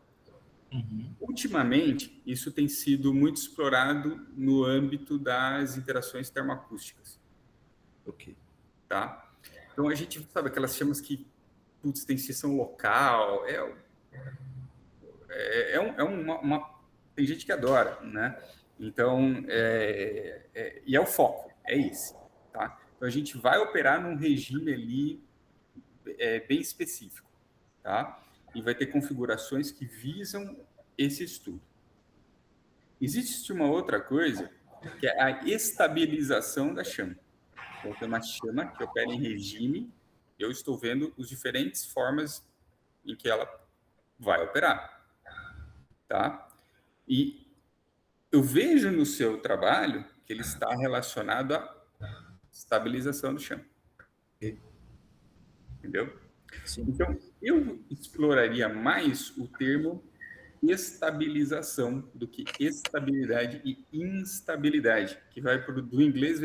Ultimamente, isso tem sido muito explorado no âmbito das interações termoacústicas. Ok. Tá? Então, a gente sabe aquelas chamas que tem seção local, tem gente que adora, né? Então, e é o foco, é esse, tá? Então, a gente vai operar num regime ali bem específico, tá? E vai ter configurações que visam esse estudo. Existe uma outra coisa, que é a estabilização da chama. Então, tem uma chama que opera em regime, eu estou vendo as diferentes formas em que ela vai operar, tá? E eu vejo no seu trabalho que ele está relacionado à estabilização do chão. Entendeu? Sim. Então, eu exploraria mais o termo estabilização do que estabilidade e instabilidade, que vai do inglês